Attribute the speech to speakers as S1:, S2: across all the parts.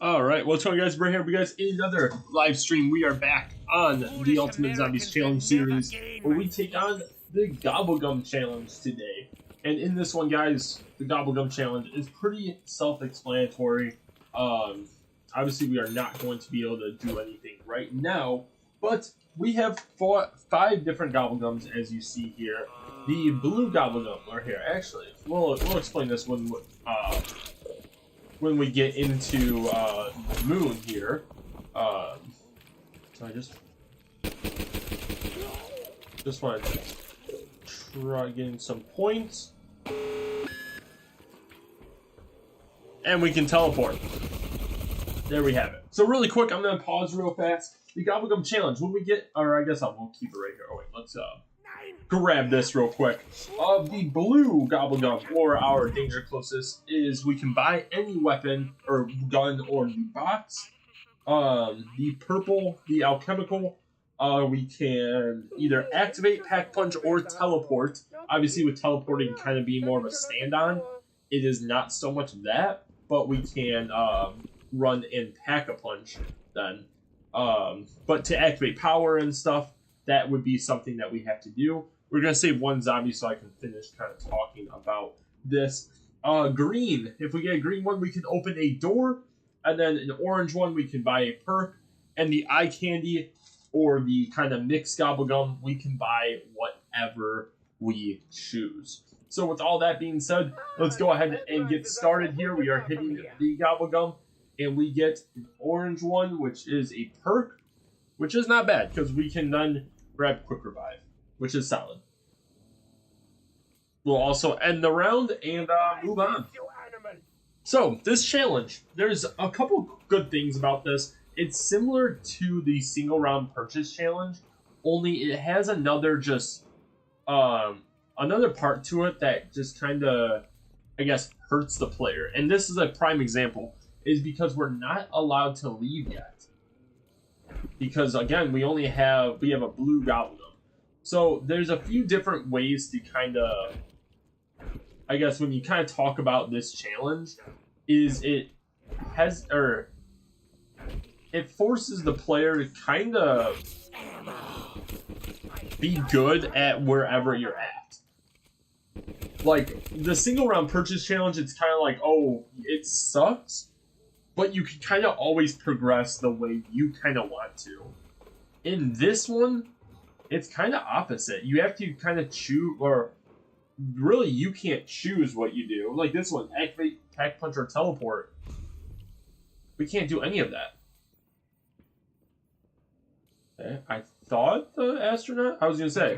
S1: Alright, what's going on, guys? We're here with you guys in another live stream. We are back on the Ultimate Zombies Challenge series, where we take on the Gobblegum Challenge today. And in this one, guys, the Gobblegum Challenge is pretty self-explanatory. Obviously, we are not going to be able to do anything right now, but we have 5 different Gobblegums, as you see here. The blue Gobblegum are here. Actually, we'll explain this when we get into the moon here. So I just want to try getting some points. And we can teleport. There we have it. So really quick, I'm going to pause real fast. The Gobblegum Challenge, when we get, or I guess we'll keep it right here. Oh wait, let's grab this real quick. The blue Gobblegum, or our danger closest, is we can buy any weapon or gun or new box. The purple, the alchemical, we can either activate, pack punch, or teleport. Obviously, with teleporting kind of being more of a stand-on, it is not so much of that, but we can run and pack a punch then. But to activate power and stuff, that would be something that we have to do. We're going to save one zombie so I can finish kind of talking about this. Green. If we get a green one, we can open a door. And then an orange one, we can buy a perk. And the eye candy, or the kind of mixed Gobblegum, we can buy whatever we choose. So with all that being said, let's go ahead and get started here. We are hitting the Gobblegum. And we get an orange one, which is a perk. Which is not bad, because we can then grab Quick Revive, which is solid. We'll also end the round and move on. So, this challenge, there's a couple good things about this. It's similar to the single round purchase challenge, only it has another another part to it that just kind of, I guess, hurts the player. And this is a prime example, is because we're not allowed to leave yet. Because again, we have a blue Gobblegum. So there's a few different ways to kind of, I guess, when you kind of talk about this challenge, is it forces the player to kind of be good at wherever you're at. Like the single round purchase challenge, it's kind of like, oh, it sucks. But you can kind of always progress the way you kind of want to. In this one, it's kind of opposite. You have to kind of choose, or really you can't choose what you do. Like this one, activate, pack punch, or teleport. We can't do any of that. Okay. I thought the astronaut, I was going to say.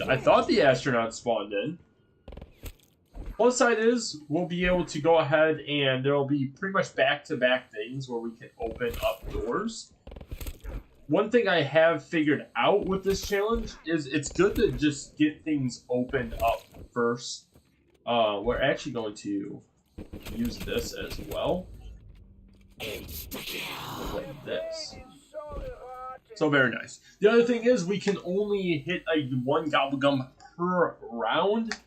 S1: I thought the astronaut spawned in. Plus side is, we'll be able to go ahead and there will be pretty much back-to-back things where we can open up doors. One thing I have figured out with this challenge is it's good to just get things opened up first. We're actually going to use this as well. Like this. So very nice. The other thing is we can only hit one Gobblegum per round.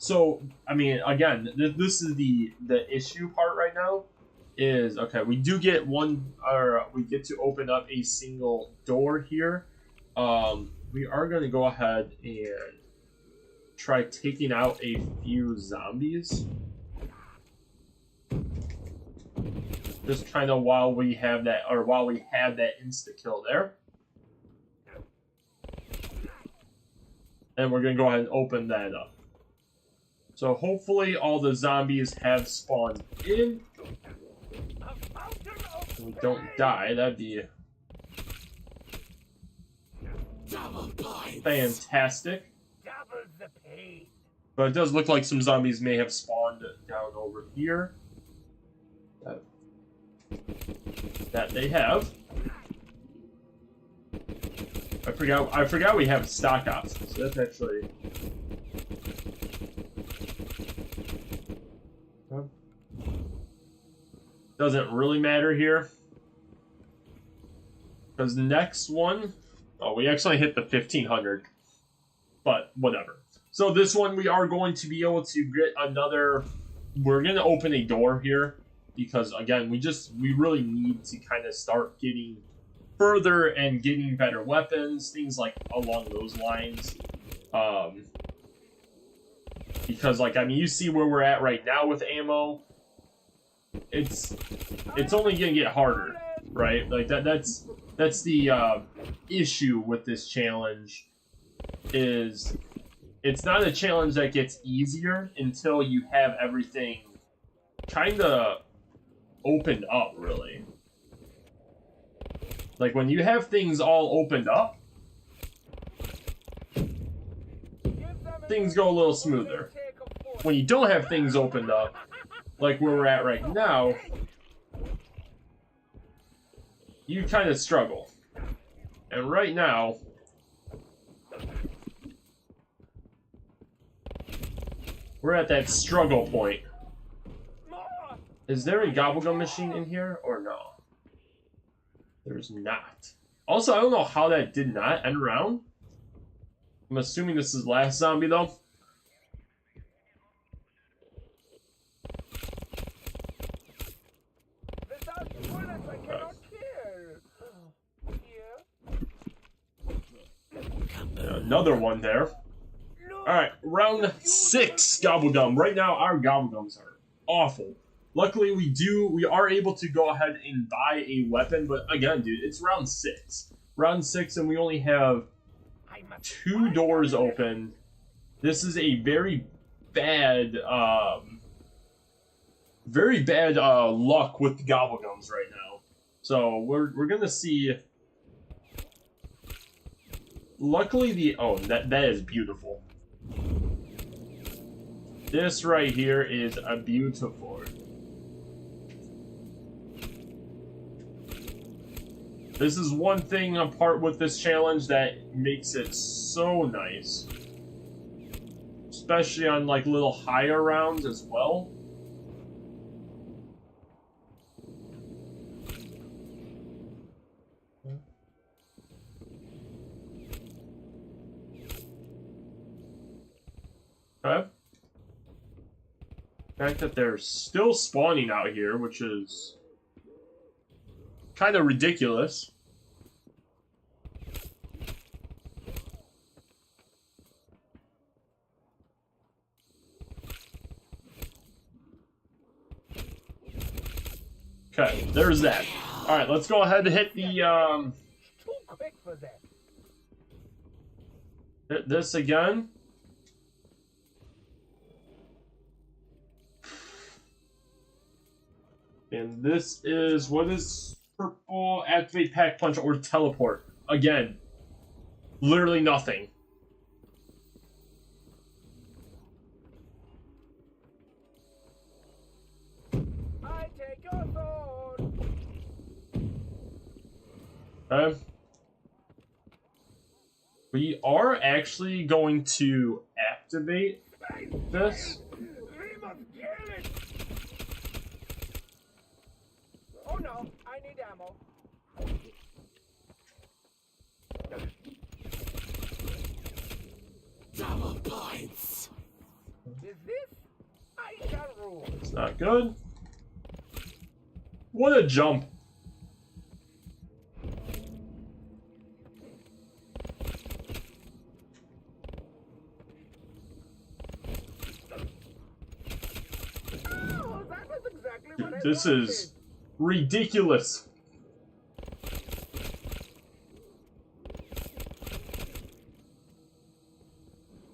S1: So, I mean, again, this is the issue part right now, is, okay, we do get we get to open up a single door here. We are going to go ahead and try taking out a few zombies. Just kind of while we have that insta-kill there. And we're going to go ahead and open that up. So hopefully all the zombies have spawned in. So we don't die. That'd be fantastic. But it does look like some zombies may have spawned down over here. That they have. I forgot we have stock options. So that's actually. Doesn't really matter here. Because the next one, oh, we actually hit the 1500. But whatever. So this one we are going to be able to get another, we're going to open a door here. because again, we really need to kind of start getting further and getting better weapons, things like along those lines. Because like, I mean, you see where we're at right now with ammo. It's only gonna get harder, right? Like that's the issue with this challenge, is it's not a challenge that gets easier until you have everything kind of opened up, really. Like when you have things all opened up, things go a little smoother. When you don't have things opened up, like where we're at right now, you kind of struggle. And right now, we're at that struggle point. Is there a gobblegum machine in here or no? There's not. Also, I don't know how that did not end around. I'm assuming this is last zombie though. Another one there. Alright, round 6 gobblegum. Right now, our gobblegums are awful. Luckily, we are able to go ahead and buy a weapon, but again, dude, it's round 6. Round 6, and we only have 2 doors open. This is a very bad luck with the gobblegums right now. So we're gonna see. Luckily, that is beautiful. This right here is a beautiful. This is one thing apart with this challenge that makes it so nice. Especially on like little higher rounds as well. Okay. The fact that they're still spawning out here, which is kind of ridiculous. Okay, there's that. Alright, let's go ahead and hit the,
S2: Too quick for that.
S1: hit this again. And this is, what is purple? Activate pack punch or teleport. Again, literally nothing.
S2: I take your sword.
S1: Okay. We are actually going to activate this.
S2: We must kill it. Oh no, I need ammo.
S3: Double points.
S2: Is this? I shall rule.
S1: It's not good. What a jump.
S2: Oh, that was exactly what I
S1: This
S2: wanted.
S1: is ridiculous.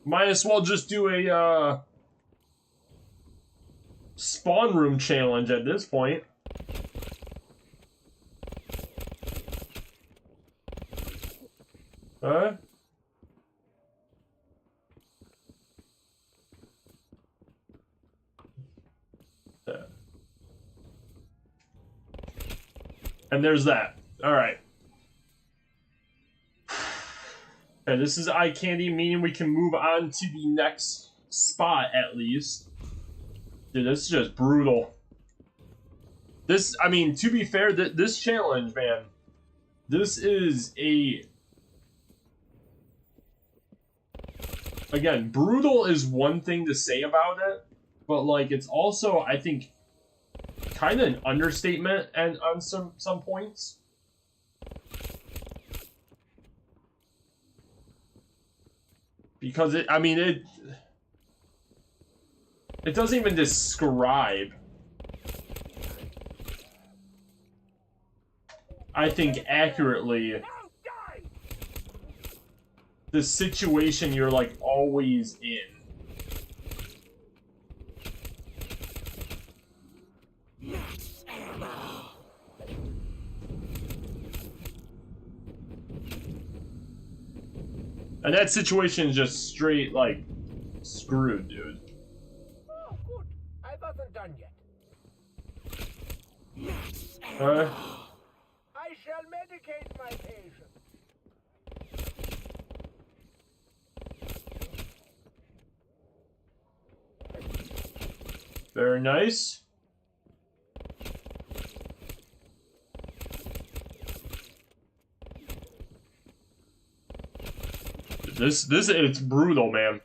S1: Might as well just do a spawn room challenge at this point. Huh? Yeah. And there's that. Alright. And this is eye candy, meaning we can move on to the next spot at least. Dude, this is just brutal. This, I mean, to be fair, this challenge, man, this is a... Again, brutal is one thing to say about it, but, like, it's also, I think, kind of an understatement and on some points. Because it doesn't even describe, I think, accurately the situation you're like always in. And that situation is just straight, like, screwed, dude.
S2: Oh, good. I wasn't done yet. I shall medicate my patient.
S1: Very nice. This it's brutal, man.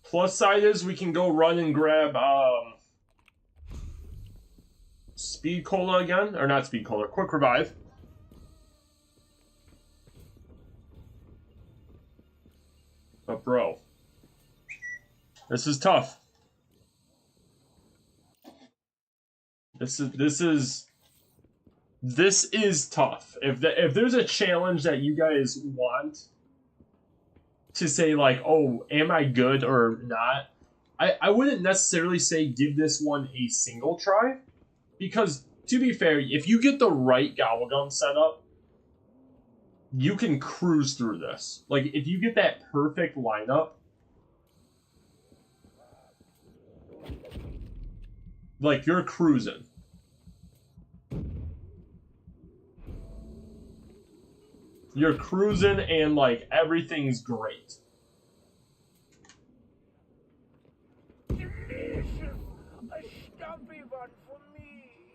S1: Plus side is we can go run and grab Speed Cola again, or not Speed Cola, Quick Revive. But bro, this is tough. This is tough. If there's a challenge that you guys want to say, like, oh, am I good or not, I wouldn't necessarily say give this one a single try, because to be fair, if you get the right Gobblegum setup, you can cruise through this. Like, if you get that perfect lineup, like, you're cruising. You're cruising and, like, everything's great.
S2: Delicious! A stumpy one for me.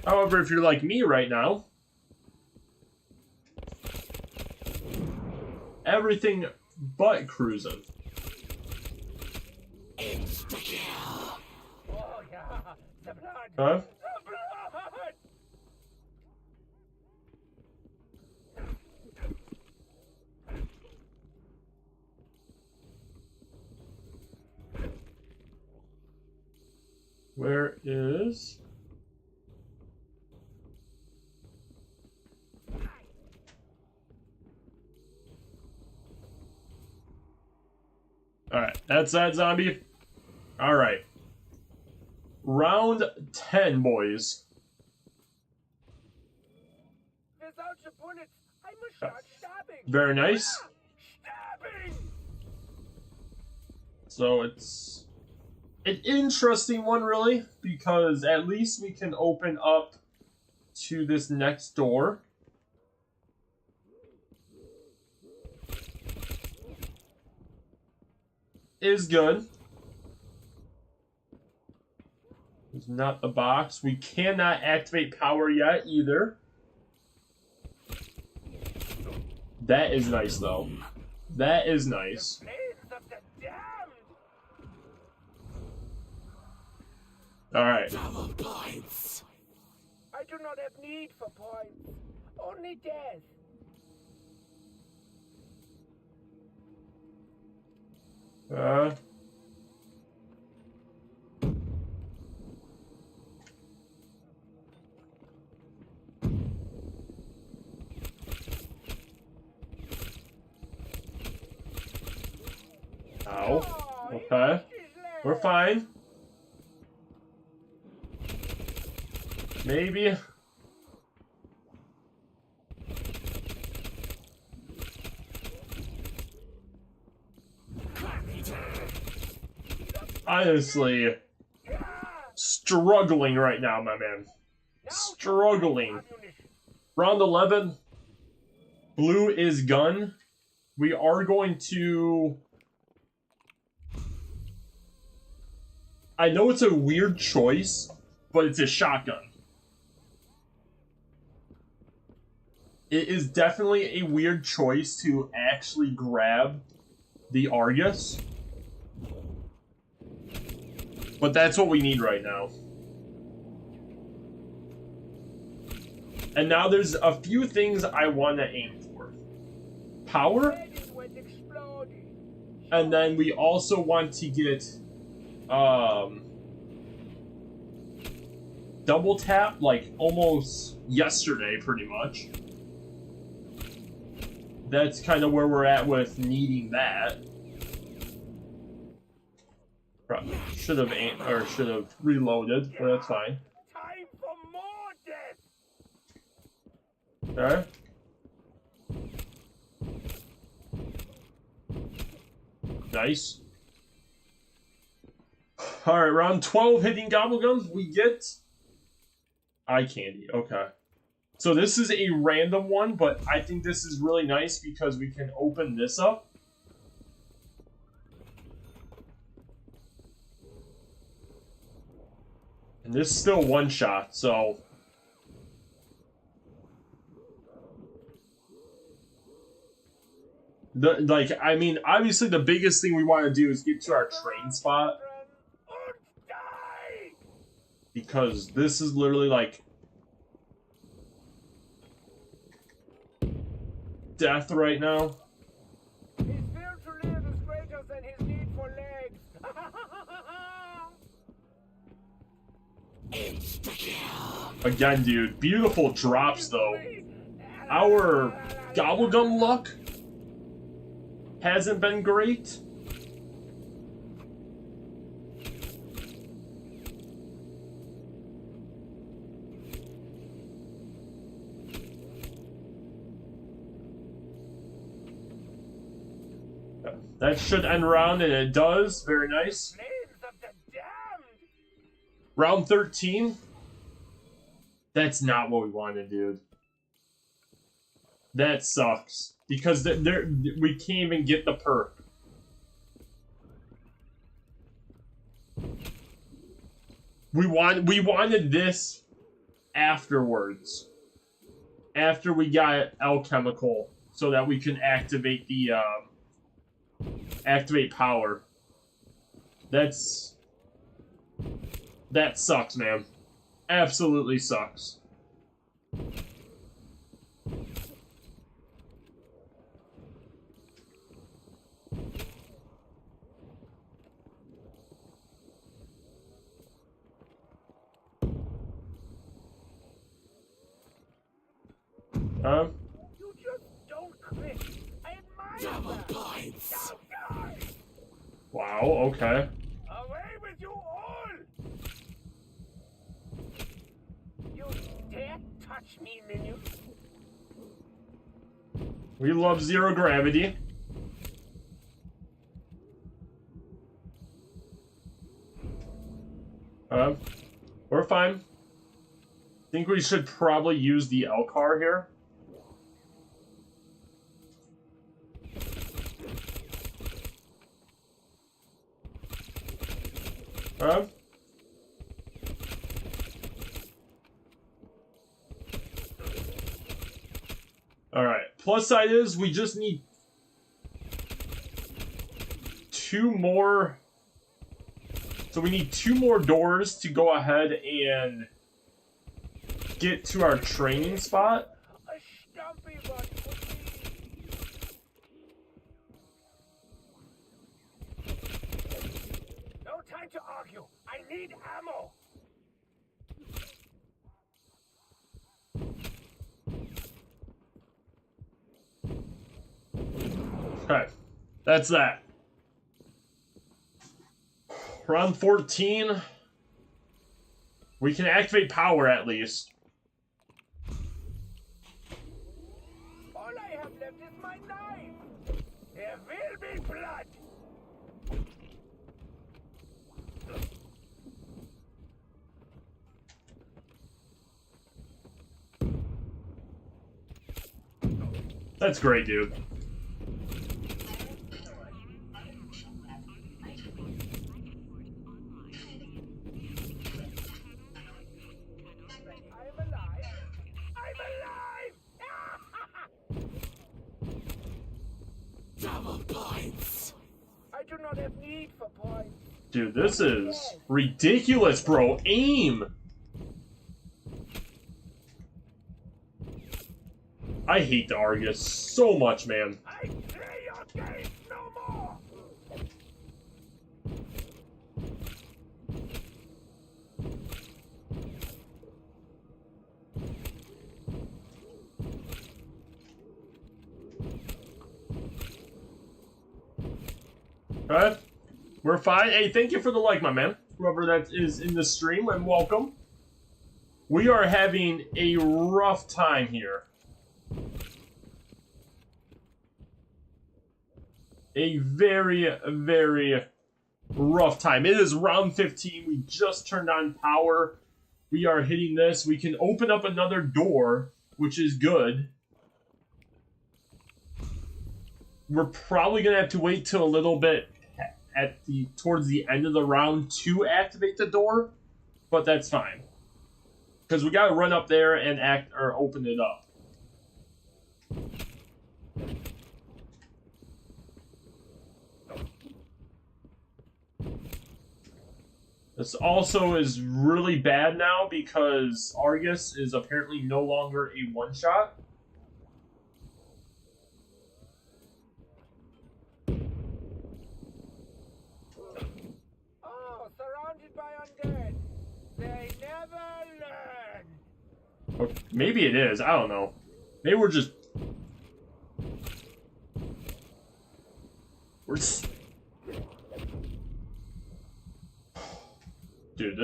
S1: However, if you're like me right now, everything but cruising.
S3: Insta-kill.
S2: Oh, yeah. The blood.
S1: Huh?
S2: The blood!
S1: Where is... Alright, that's that zombie. Alright. Round 10, boys.
S2: Without the bullets, I must start stabbing.
S1: Very nice.
S2: Stabbing!
S1: So it's an interesting one, really, because at least we can open up to this next door. Is good. It's not the box. We cannot activate power yet either. That is nice, though. That is nice.
S2: Flames of the damned!
S1: Alright.
S3: Double points.
S2: I do not have need for points. Only death.
S1: Ow. Okay. We're fine. Maybe. Honestly, struggling right now, my man. Struggling. Round 11. Blue is gun. We are going to... I know it's a weird choice, but it's a shotgun. it is definitely a weird choice to actually grab the Argus. But that's what we need right now. And now there's a few things I want to aim for. Power. And then we also want to get double tap, like almost yesterday, pretty much. That's kind of where we're at with needing that. Probably should have aimed, or should have reloaded, but that's fine.
S2: Time for more death.
S1: Alright. Nice. Alright, round 12 hitting Gobblegums, we get eye candy. Okay. So this is a random one, but I think this is really nice because we can open this up. And this is still one shot, so I mean, obviously the biggest thing we want to do is get to our train spot. Because this is literally like death right now.
S2: His will to live is greater than his need for legs.
S1: Again, dude, beautiful drops though. Our Gobblegum luck hasn't been great. That should end round, and it does. Very nice. Round 13. That's not what we wanted, dude. That sucks. Because we can't even get the perk. We wanted this afterwards. After we got alchemical, so that we can activate the activate power. That sucks, man. Absolutely sucks.
S2: You just don't quit. I admire
S3: Double
S2: that.
S3: points.
S1: Wow, okay.
S2: Away with you all! You dare touch me, minion?
S1: We love zero gravity. We're fine. Think we should probably use the L car here. Alright, plus side is we just need 2 more. So we need 2 more doors to go ahead and get to our training spot.
S2: A stumpy one would be. No time to argue. I need ammo.
S1: Okay, that's that. Round 14. We can activate power at least.
S2: All I have left is my knife. There will be blood.
S1: That's great, dude.
S2: have need for points.
S1: Dude, this is ridiculous, bro. Aim! I hate the Argus so much, man.
S2: I play your game no more.
S1: Alright, we're fine. Hey, thank you for the like, my man. Whoever that is in the stream, and welcome. We are having a rough time here. A very, very rough time. It is round 15. We just turned on power. We are hitting this. We can open up another door, which is good. We're probably gonna have to wait till a little bit towards the end of the round to activate the door, but that's fine because we gotta run up there and open it up. This also is really bad now because Argus is apparently no longer a one-shot.
S2: Oh, surrounded by undead. They never learn.
S1: Or maybe it is. I don't know. Maybe we're just... Dude,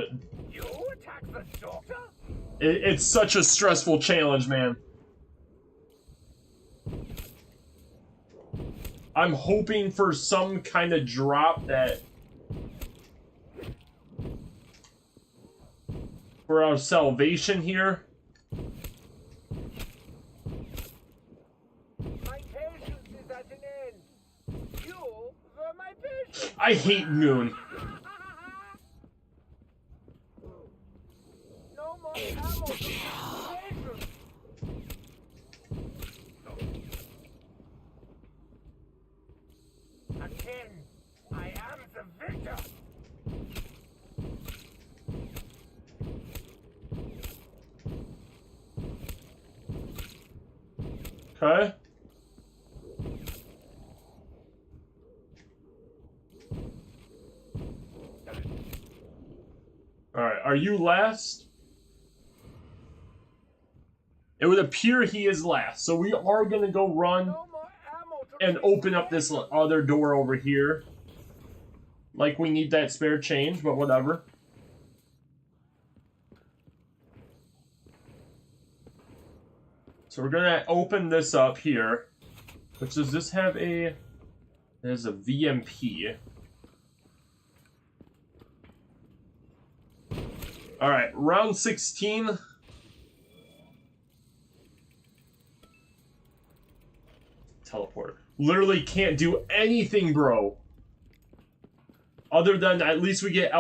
S2: You attack the doctor?
S1: it's such a stressful challenge, man. I'm hoping for some kind of drop that... for our salvation here.
S2: My patience is at an end. You were my patient.
S1: I hate Moon.
S2: No more ammo for patience. Again, I am the victor.
S1: Okay. Alright, are you last? It would appear he is last, so we are going to go run
S2: No more ammo to
S1: and open up this other door over here. Like we need that spare change, but whatever. So we're gonna open this up here. Which does this have a... There's a VMP. Alright, round 16. Teleport. Literally can't do anything, bro. Other than at least we get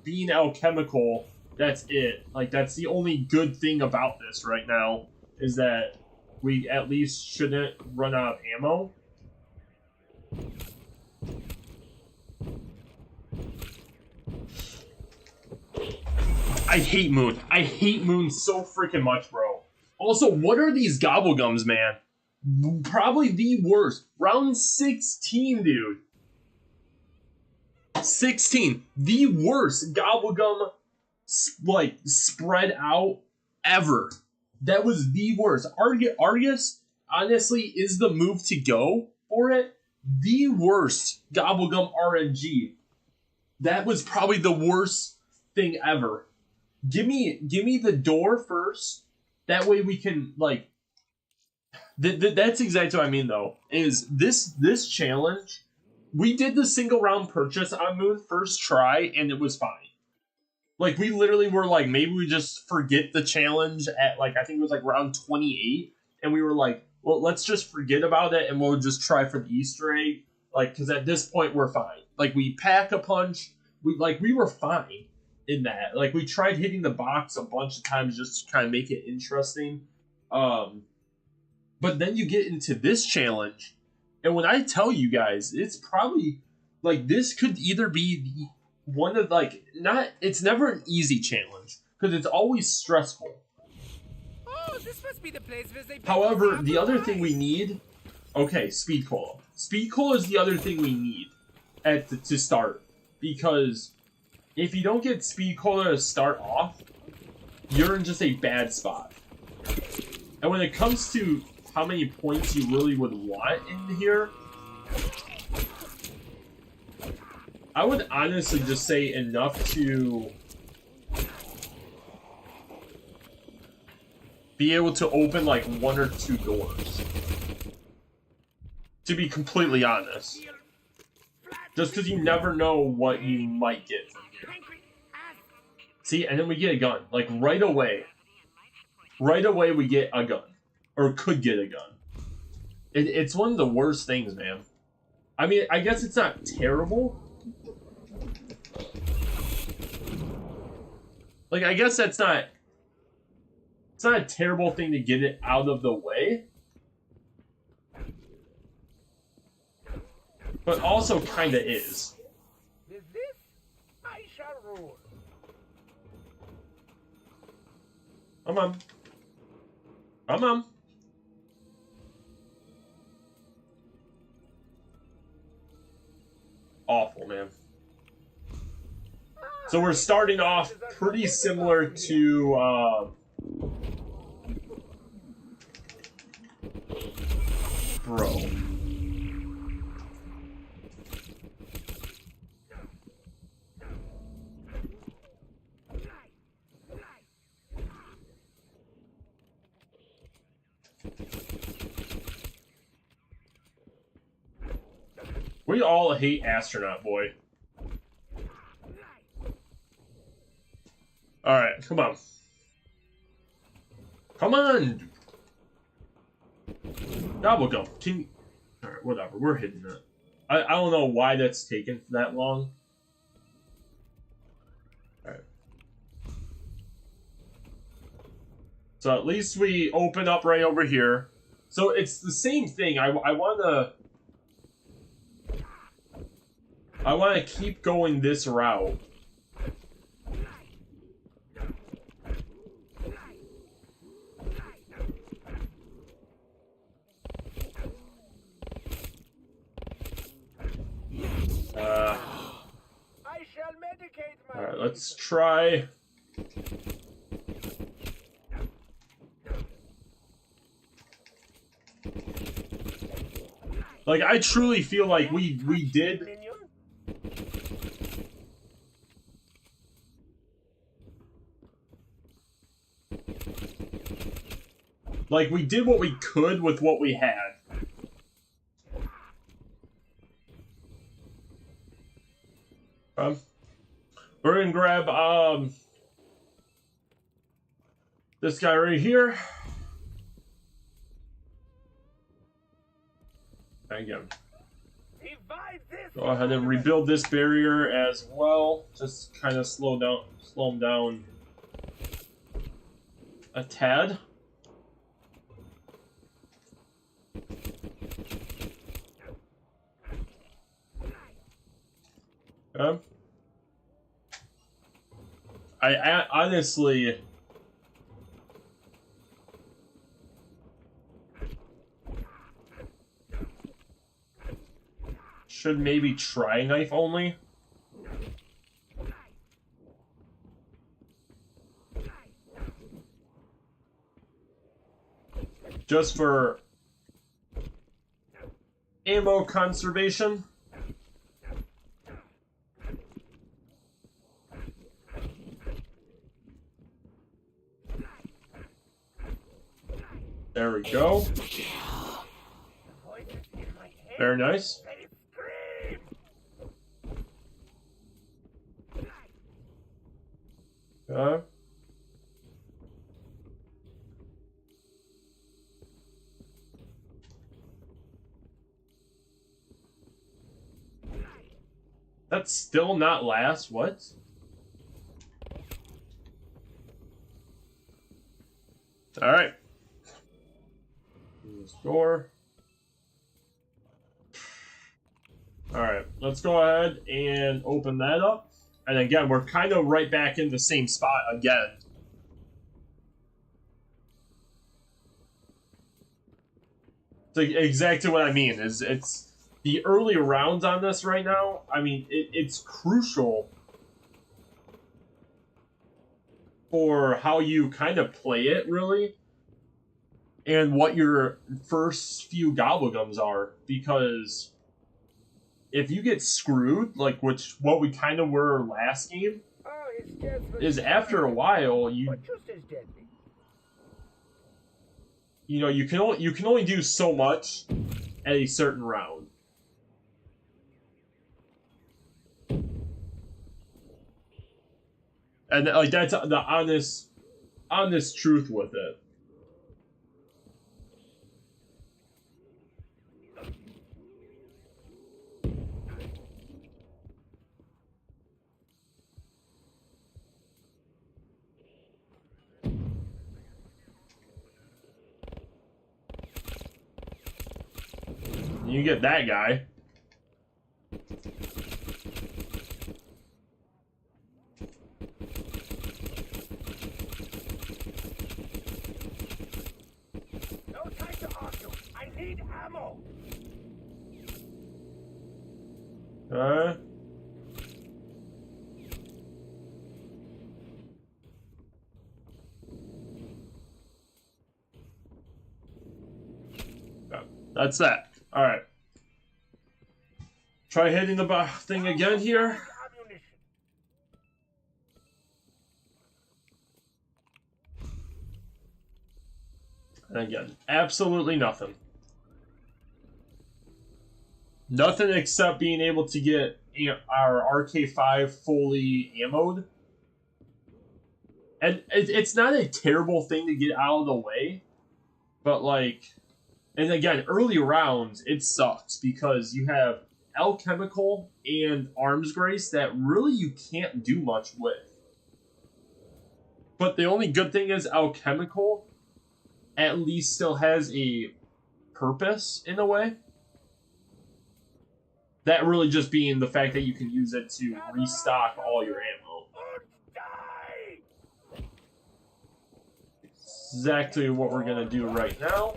S1: being alchemical. That's it. Like, that's the only good thing about this right now. Is that we at least shouldn't run out of ammo. I hate Moon. I hate Moon so freaking much, bro. Also, what are these gobblegums, man? Probably the worst. Round 16, dude. 16. The worst gobblegum, like, spread out ever. That was the worst. Argus, honestly, is the move to go for it. The worst gobblegum RNG. That was probably the worst thing ever. Give me the door first. That way we can, like... that's exactly what I mean, though. Is this challenge... We did the single round purchase on Moon first try, and it was fine. Like, we literally were like, maybe we just forget the challenge at, like, I think it was, like, round 28. And we were like, well, let's just forget about it, and we'll just try for the Easter egg. Like, because at this point, we're fine. Like, we pack a punch. We were fine in that. Like, we tried hitting the box a bunch of times just to kind of make it interesting. But then you get into this challenge. And when I tell you guys, it's probably like this could either be the one of like not. It's never an easy challenge because it's always stressful.
S2: Oh, this must be the place where they.
S1: However, the other thing we need, okay, speed cola. Speed cola is the other thing we need to start, because if you don't get speed cola to start off, you're in just a bad spot. And when it comes to how many points you really would want in here, I would honestly just say enough to be able to open like 1 or 2 doors. To be completely honest. Just because you never know what you might get from here. See, and then we get a gun. Like, right away. Right away we get a gun. Or could get a gun. It's one of the worst things, man. I mean, I guess it's not terrible. Like, I guess that's not... It's not a terrible thing to get it out of the way. But also kinda is.
S2: With this, I shall rule.
S1: Come on. Come on. Awful, man. So we're starting off pretty similar to, bro. We all hate Astronaut Boy. Alright, come on. Come on! Gobblegum, can you... Alright, whatever, we're hitting it. I don't know why that's taken that long. Alright. So at least we open up right over here. So it's the same thing. I want to keep going this route.
S2: I shall medicate my.
S1: Alright, let's try. Like, I truly feel like we did. Like, we did what we could with what we had. We're gonna grab, this guy right here. Again. Go ahead and rebuild this barrier as well. Just kind of slow him down a tad. Okay. I honestly... should maybe try knife only. Just for ammo conservation. There we go. Very nice. Okay. That's still not last. What? All right. This door. Alright, let's go ahead and open that up. And again, we're kind of right back in the same spot again. So exactly what I mean is it's the early rounds on this right now. I mean, it's crucial for how you kind of play it, really, and what your first few gobblegums are, because if you get screwed, like what we kind of were last game, is after a while you know you can only do so much at a certain round. And like that's the honest truth with it. You get that guy.
S2: No time to argue. I need ammo.
S1: That's that. All right. Try hitting the thing again here. And again, absolutely nothing. Nothing except being able to get our RK5 fully ammoed. And it's not a terrible thing to get out of the way. But like, and again, early rounds, it sucks because you have Alchemical and Arms Grace that really you can't do much with. But the only good thing is Alchemical at least still has a purpose in a way. That really just being the fact that you can use it to restock all your ammo. Exactly what we're going to do right now.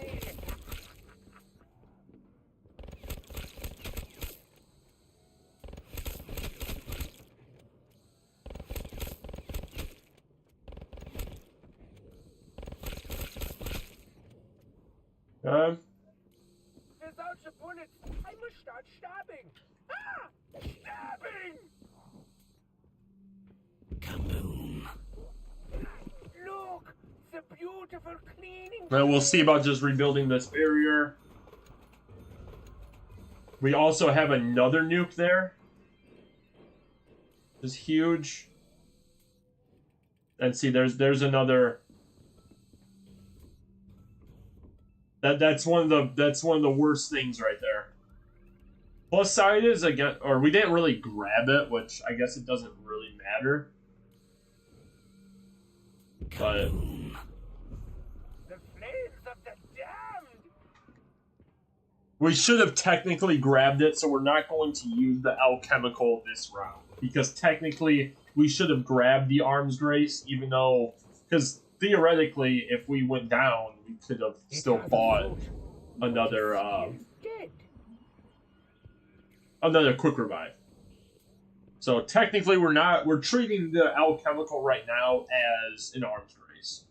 S2: Without the bullets, I must start stabbing. Ah! Stabbing!
S3: Kaboom.
S2: Look! The beautiful cleaning.
S1: Now we'll see about just rebuilding this barrier. We also have another nuke there. It's huge. And see, there's another. That's one of the worst things right there. Plus side is again, or we didn't really grab it, which I guess it doesn't really matter. But
S2: the flames of the damned.
S1: We should have technically grabbed it, so we're not going to use the alchemical this round because technically we should have grabbed the Arms Grace, even though because theoretically, if we went down, we could have still bought another another quick revive. So technically, we're treating the alchemical right now as an Arms Grace.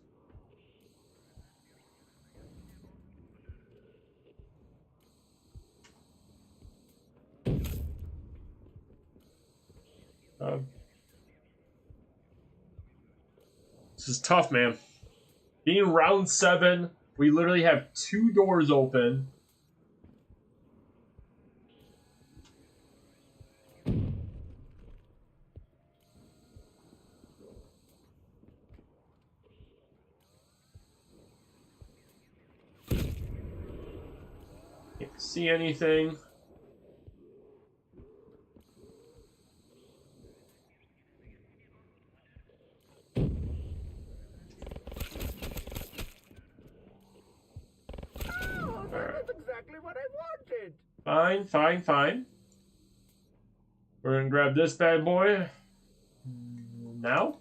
S1: This is tough, man. Being round 7, we literally have 2 doors open. Can't see anything.
S2: Oh, that's exactly what I wanted.
S1: Fine. We're gonna grab this bad boy. Now.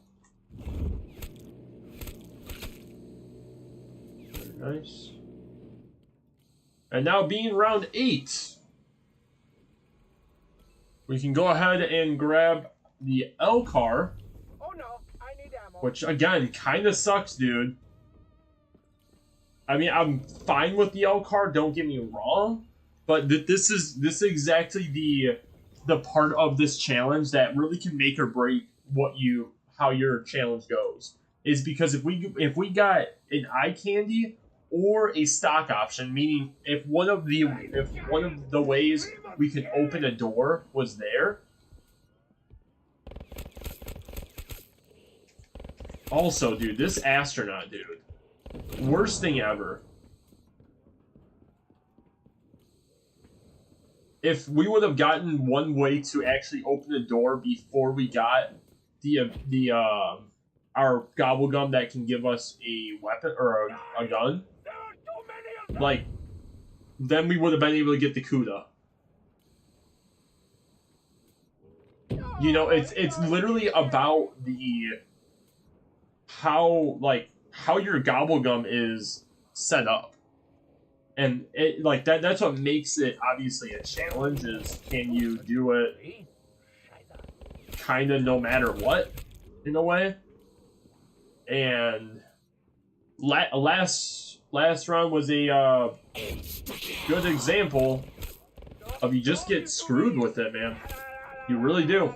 S1: Very nice. And now being round 8, we can go ahead and grab the L car.
S2: Oh no, I need ammo.
S1: Which, again, kind of sucks, dude. I mean, I'm fine with the L card, don't get me wrong. But this is exactly the part of this challenge that really can make or break how your challenge goes. Is because if we got an eye candy or a stock option, meaning if one of the ways we could open a door was there. Also, dude, this astronaut, dude. Worst thing ever. If we would have gotten one way to actually open the door before we got our gobble gum that can give us a weapon or a gun, like, then we would have been able to get the Cuda. You know, it's literally about how your gobble gum is set up. And it like that's what makes it obviously a challenge, is can you do it kind of no matter what, in a way. And last round was a good example of you just get screwed with it, man. You really do.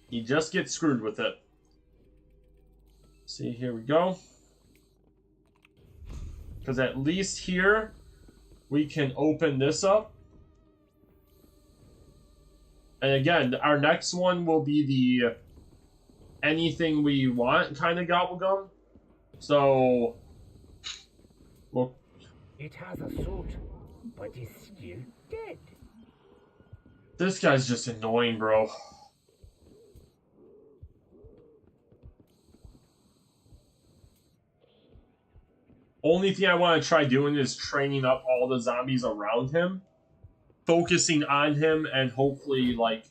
S1: You just get screwed with it. See, here we go. Because at least here, we can open this up. And again, our next one will be the anything we want kind of gobble gum. So, well,
S2: It has a suit, but is still dead.
S1: This guy's just annoying, bro. Only thing I want to try doing is training up all the zombies around him, focusing on him, and hopefully, like,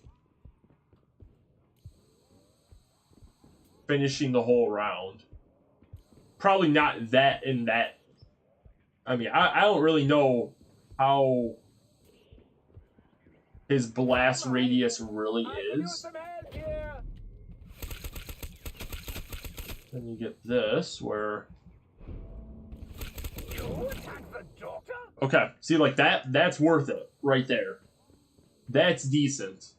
S1: finishing the whole round. Probably not that in that. I mean, I don't really know how his blast radius really is. Then you get this, where... Okay, see, like, that's worth it, right there. That's decent.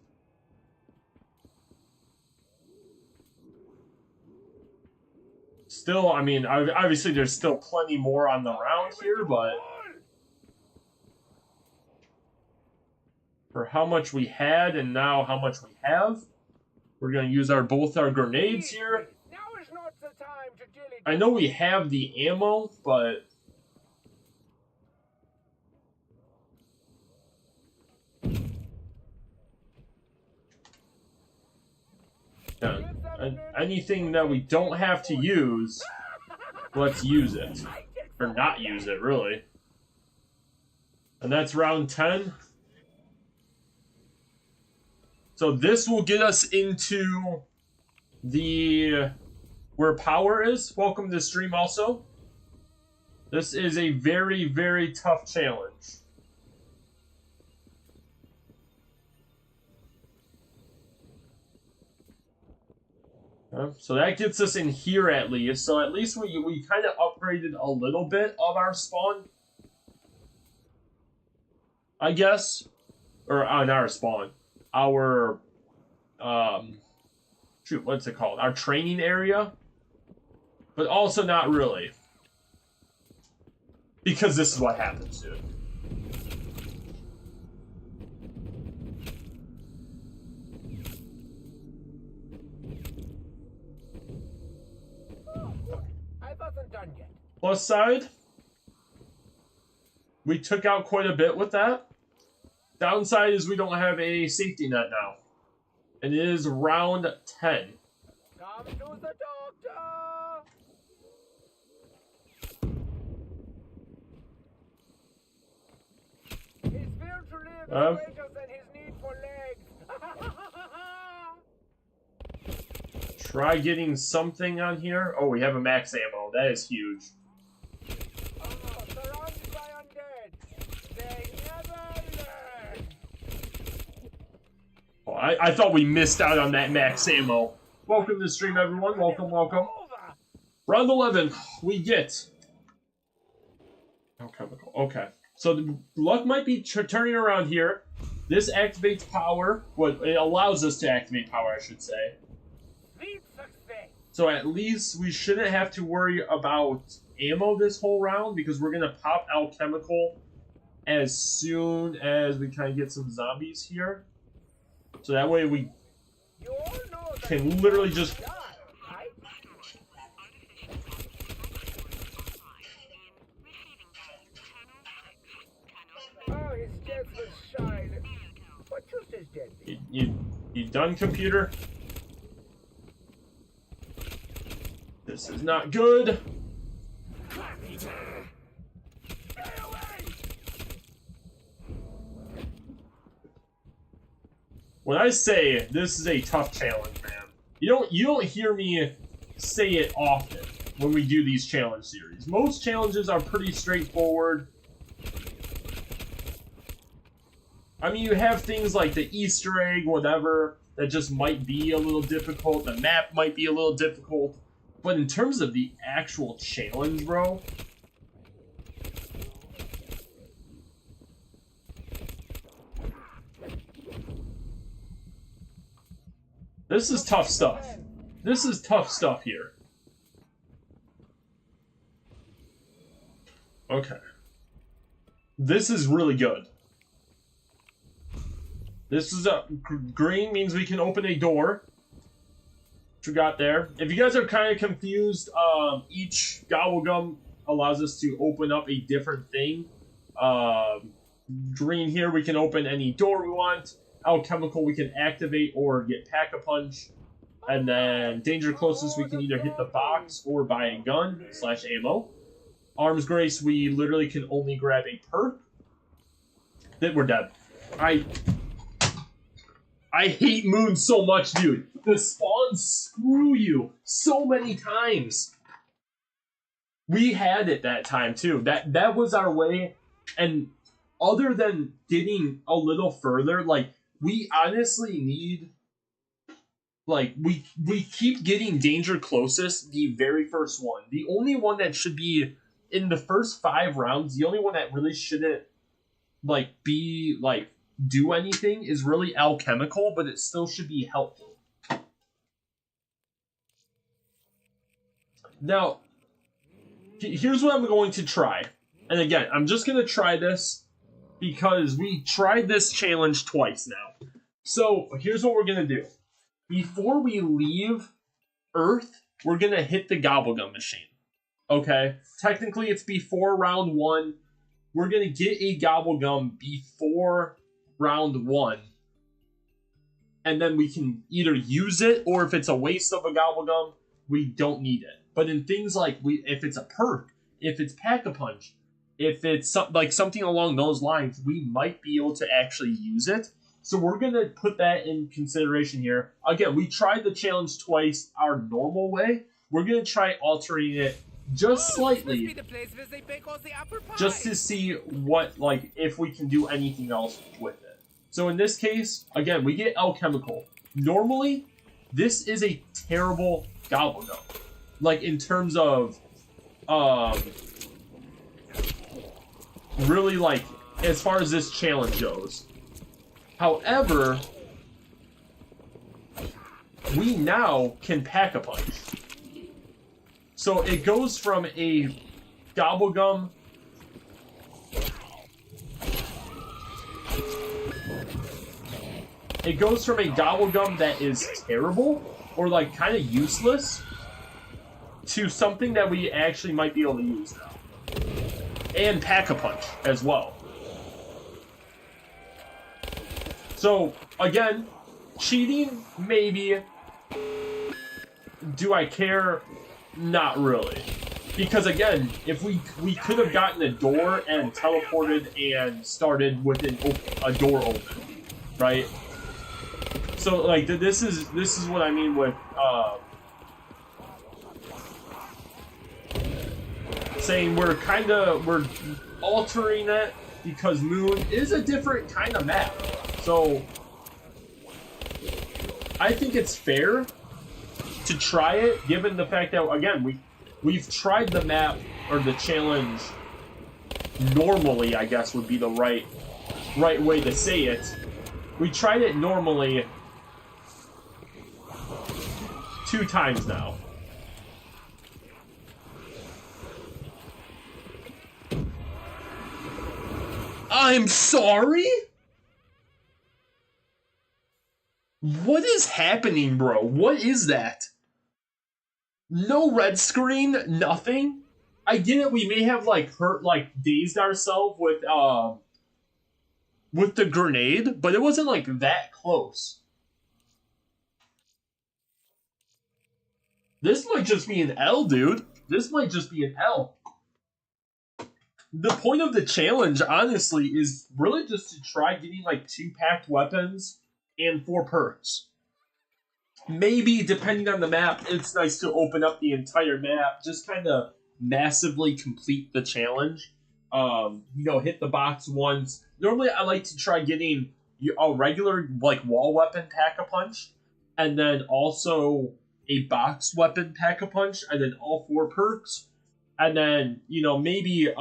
S1: Still, I mean, obviously there's still plenty more on the round here, but... for how much we had and now how much we have, we're going to use both our grenades here. I know we have the ammo, but... and anything that we don't have to use, let's use it. Or not use it, really. And that's round 10. So this will get us into where power is. Welcome to the stream also. This is a very, very tough challenge. So that gets us in here at least. So at least we kind of upgraded a little bit of our spawn, I guess. Or not our spawn. Our, shoot, what's it called? Our training area. But also not really. Because this is what happens, dude.
S2: Done yet.
S1: Plus side, we took out quite a bit with that. Downside is we don't have a safety net now. And it is round 10.
S2: Come to the doctor. His will to live is greater than his need for land.
S1: try getting something on here. Oh, we have a max ammo. That is huge.
S2: Oh, surrounded by undead. They never learn.
S1: Oh, I thought we missed out on that max ammo. Welcome to the stream, everyone. Welcome, welcome.
S2: Over.
S1: Round 11, we get... Alchemical. Okay. So the luck might be turning around here. This activates power. Well, it allows us to activate power, I should say.
S2: Sweet success.
S1: So at least we shouldn't have to worry about ammo this whole round because we're going to pop alchemical as soon as we kind of get some zombies here. So that way we
S2: You all know that
S1: can literally just...
S2: die, right? Oh, his death was shine. What use is dead?
S1: You done, computer? This is not good. When I say this is a tough challenge, man, you don't hear me say it often when we do these challenge series. Most challenges are pretty straightforward. I mean, you have things like the Easter egg, whatever, that just might be a little difficult. The map might be a little difficult. But in terms of the actual challenge, bro, this is tough stuff. This is tough stuff here. Okay. This is really good. This is a green means we can open a door. What we got there? If you guys are kind of confused, each gobblegum allows us to open up a different thing. Green here, we can open any door we want. Alchemical, we can activate or get pack-a-punch. And then danger closest, we can either hit the box or buy a gun / ammo. Arms grace, we literally can only grab a perk. Then we're dead. I hate Moon so much, dude. The spawns screw you so many times. We had it that time too. That was our way. And other than getting a little further, like, we honestly need, like, we keep getting danger closest, the very first one. The only one that should be in the first 5 rounds, the only one that really shouldn't, like, be, like, do anything is really alchemical, but it still should be helpful. Now, here's what I'm going to try. And again, I'm just going to try this because we tried this challenge twice now. So here's what we're going to do. Before we leave Earth, we're going to hit the gobblegum machine. Okay? Technically, it's before round 1. We're going to get a gobblegum before round 1. And then we can either use it, or if it's a waste of a gobblegum, we don't need it. But in things like, if it's a perk, if it's pack-a-punch, if it's something along those lines, we might be able to actually use it. So we're going to put that in consideration here. Again, we tried the challenge twice our normal way. We're going to try altering it just slightly, just to see what, like, if we can do anything else with it. So in this case, again, we get alchemical. Normally, this is a terrible gobblegum. Like, in terms of, really, like, as far as this challenge goes. However, we now can pack-a-punch. So it goes from a gobblegum that is terrible or, like, kind of useless to something that we actually might be able to use now. And pack-a-punch as well. So, again, cheating, maybe. Do I care? Not really. Because, again, if we could have gotten a door and teleported and started with a door open, right? So, like, this is what I mean with saying we're altering it because Moon is a different kind of map. So I think it's fair to try it, given the fact that, again, we've tried the map, or the challenge, normally, I guess would be the right way to say it. We tried it normally 2 times now. I'm sorry? What is happening, bro? What is that? No red screen, nothing. I get it, we may have dazed ourselves with the grenade, but it wasn't that close. This might just be an L, dude. This might just be an L. The point of the challenge, honestly, is really just to try getting 2 packed weapons and 4 perks. Maybe, depending on the map, it's nice to open up the entire map, just kind of massively complete the challenge. Hit the box once. Normally, I like to try getting a regular, wall weapon pack-a-punch, and then also a box weapon pack-a-punch, and then all 4 perks, and then, maybe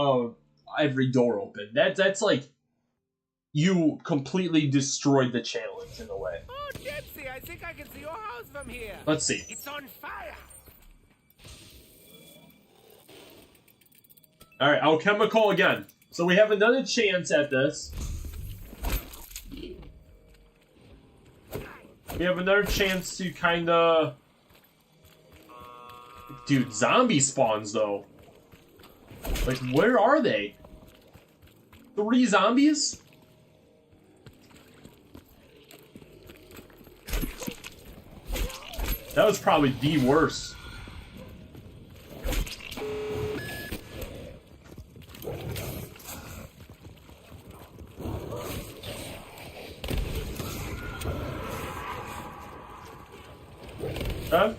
S1: every door open. That's you completely destroyed the challenge in a way.
S2: Oh, Gypsy, I think I can see your house from here.
S1: Let's see.
S2: It's on fire.
S1: Alright, alchemical again. So we have another chance at this. We have another chance to kinda... Dude, zombie spawns though. Where are they? 3 zombies? That was probably the worst. Huh?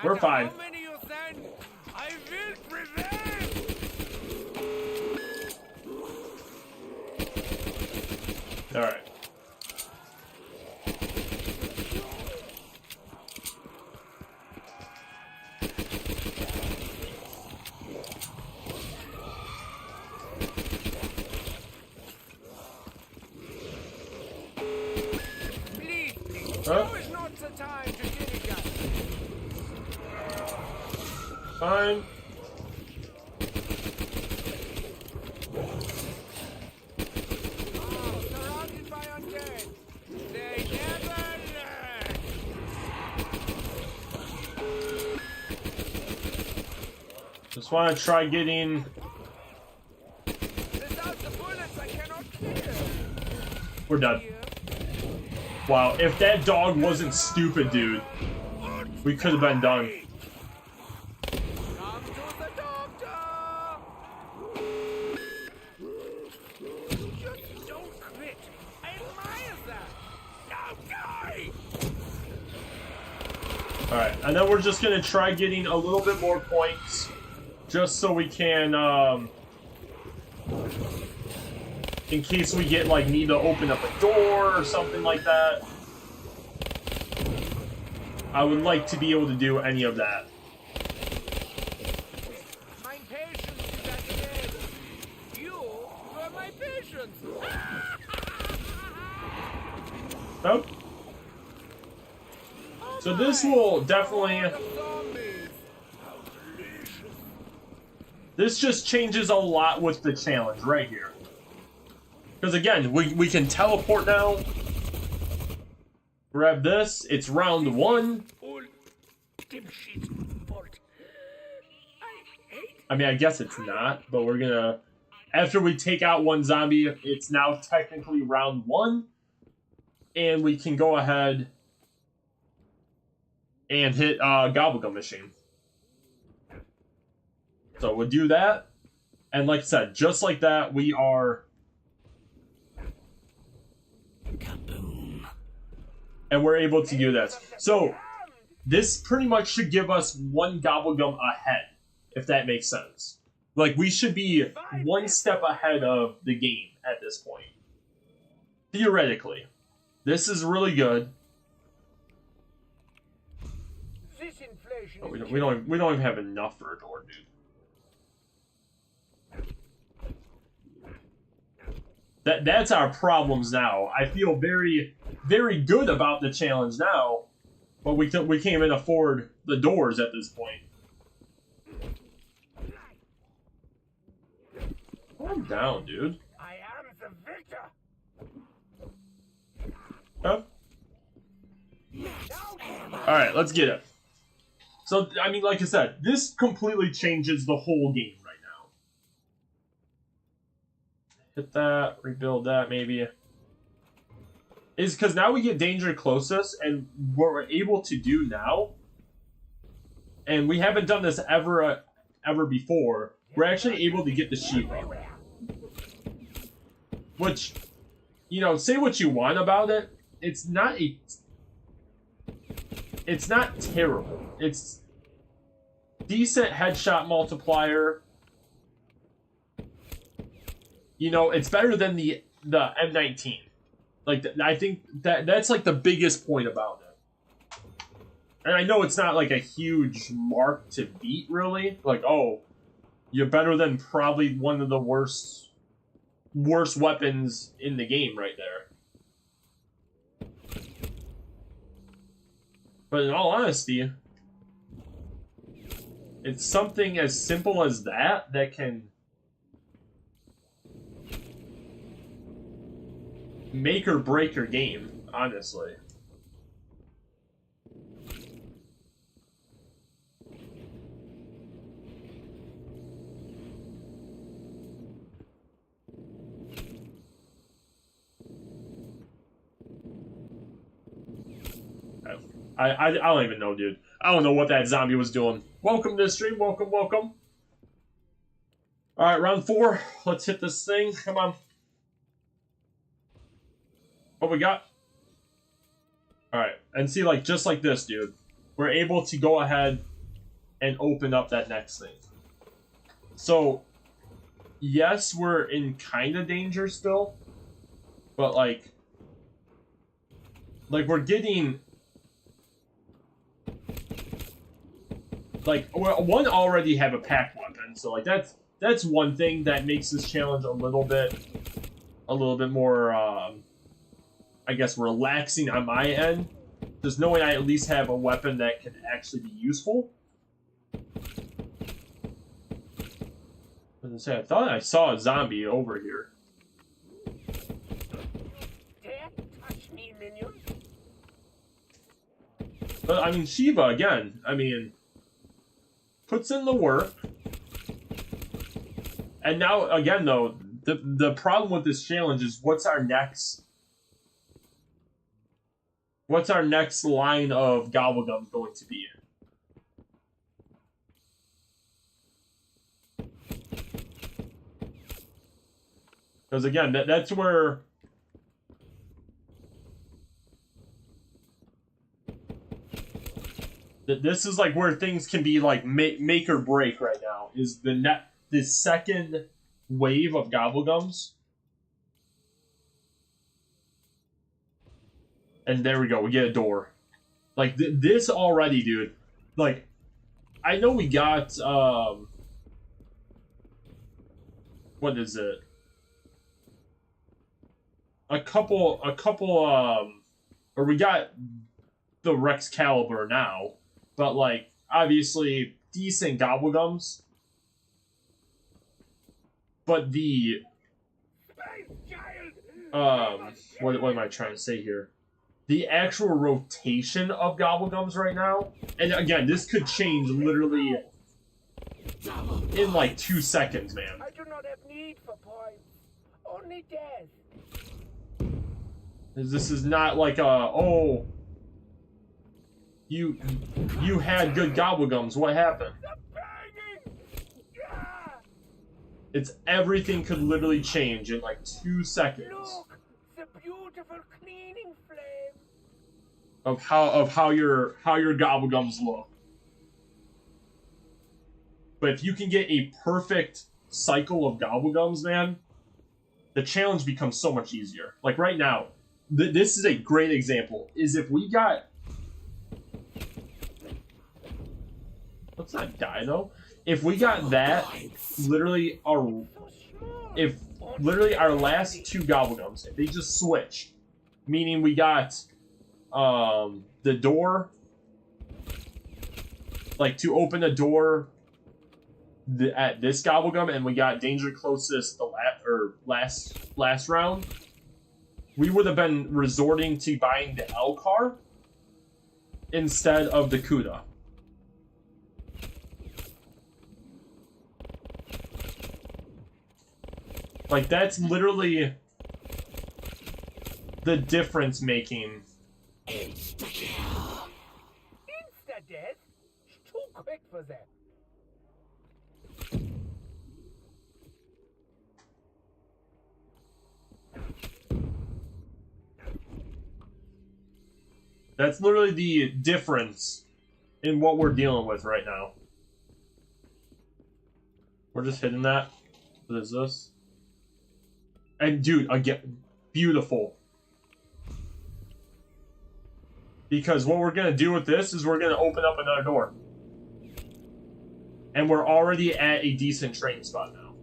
S1: We're fine.
S2: How many you send, I will prevail.
S1: All right.
S2: Now is not the time to get it done.
S1: Fine.
S2: Oh, surrounded by undead. They never learn.
S1: Just want to try getting...
S2: Without the bullets, I cannot clear.
S1: We're done. Wow, if that dog wasn't stupid, dude, we could have been done.
S2: Come to the doctor. Just don't quit. I admire that. Now die.
S1: Alright, and then we're just going to try getting a little bit more points, just so we can, in case we get, need to open up a door or something like that. I would like to be able to do any of that.
S2: My patience is at the end. You were my patience.
S1: Oh. So this will definitely... This just changes a lot with the challenge right here. Because again, we can teleport now. Grab this. It's round 1. I mean, I guess it's not, but we're gonna... After we take out 1 zombie, it's now technically round 1. And we can go ahead and hit Gobble machine. So we'll do that. And like I said, just like that, we are...
S3: Kaboom.
S1: And we're able to do this. So, this pretty much should give us one Gobblegum ahead, if that makes sense. Like, we should be one step ahead of the game at this point. Theoretically. This is really good.
S2: This inflation
S1: Oh, we don't even have enough for a door, dude. That's our problems now. I feel very, very good about the challenge now, but we can't even afford the doors at this point. Calm down, dude.
S2: I am the victor.
S1: Huh? Alright, let's get it. So, I mean, like I said, this completely changes the whole game right now. Hit that, rebuild that, maybe. Is because now we get danger closest, and what we're able to do now, and we haven't done this ever before, we're actually able to get the Shiva. Which, you know, say what you want about it, it's not terrible. It's decent headshot multiplier. You know, it's better than the M19. Like, I think that's like the biggest point about it. And I know it's not like a huge mark to beat, really. Like, oh, you're better than probably one of the worst weapons in the game right there. But in all honesty, it's something as simple as that can make or break your game, honestly. I don't even know, dude. I don't know what that zombie was doing. Welcome to the stream. Welcome, welcome. Alright, round 4. Let's hit this thing. Come on. What we got? Alright, and see, like, just like this, dude. We're able to go ahead and open up that next thing. So, yes, we're in kind of danger still. But, like, we're getting... Like, one already have a pack weapon, so like that's one thing that makes this challenge a little bit more, I guess, relaxing on my end. Just knowing I at least have a weapon that can actually be useful. As I say, I thought I saw a zombie over here.
S2: Dare touch me, minion.
S1: But I mean, Shiva again. I mean, puts in the work. And now, again, though, the problem with this challenge is what's our next line of Gobblegum going to be? Because, again, that's where... This is like where things can be like make or break right now. Is the second wave of Gobblegums, and there we go. We get a door. Like this already, dude. Like I know we got what is it? A couple or we got the Rex Caliber now. But, like, obviously, decent Gobblegums. But the... what am I trying to say here? The actual rotation of Gobblegums right now... And, again, this could change literally in, like, 2 seconds, man.
S2: I do not have need for points. Only death.
S1: This is not like a... Oh... You had good Gobblegums. What happened? It's everything could literally change in like 2 seconds.
S2: Look, the beautiful cleaning flame.
S1: of how your gobblegums look. But if you can get a perfect cycle of gobblegums, man, the challenge becomes so much easier. Like right now, this is a great example. Is if we got, let's not die though. If we got that, literally our last two gobblegums, if they just switch, meaning we got the door, like to open a door at this gobblegum, and we got danger closest the last round, we would have been resorting to buying the L car instead of the Cuda. Like, that's literally the difference making.
S2: Insta-death? Too quick for that.
S1: That's literally the difference in what we're dealing with right now. We're just hitting that. What is this? And dude, again, beautiful. Because what we're going to do with this is we're going to open up another door. And we're already at a decent train spot now.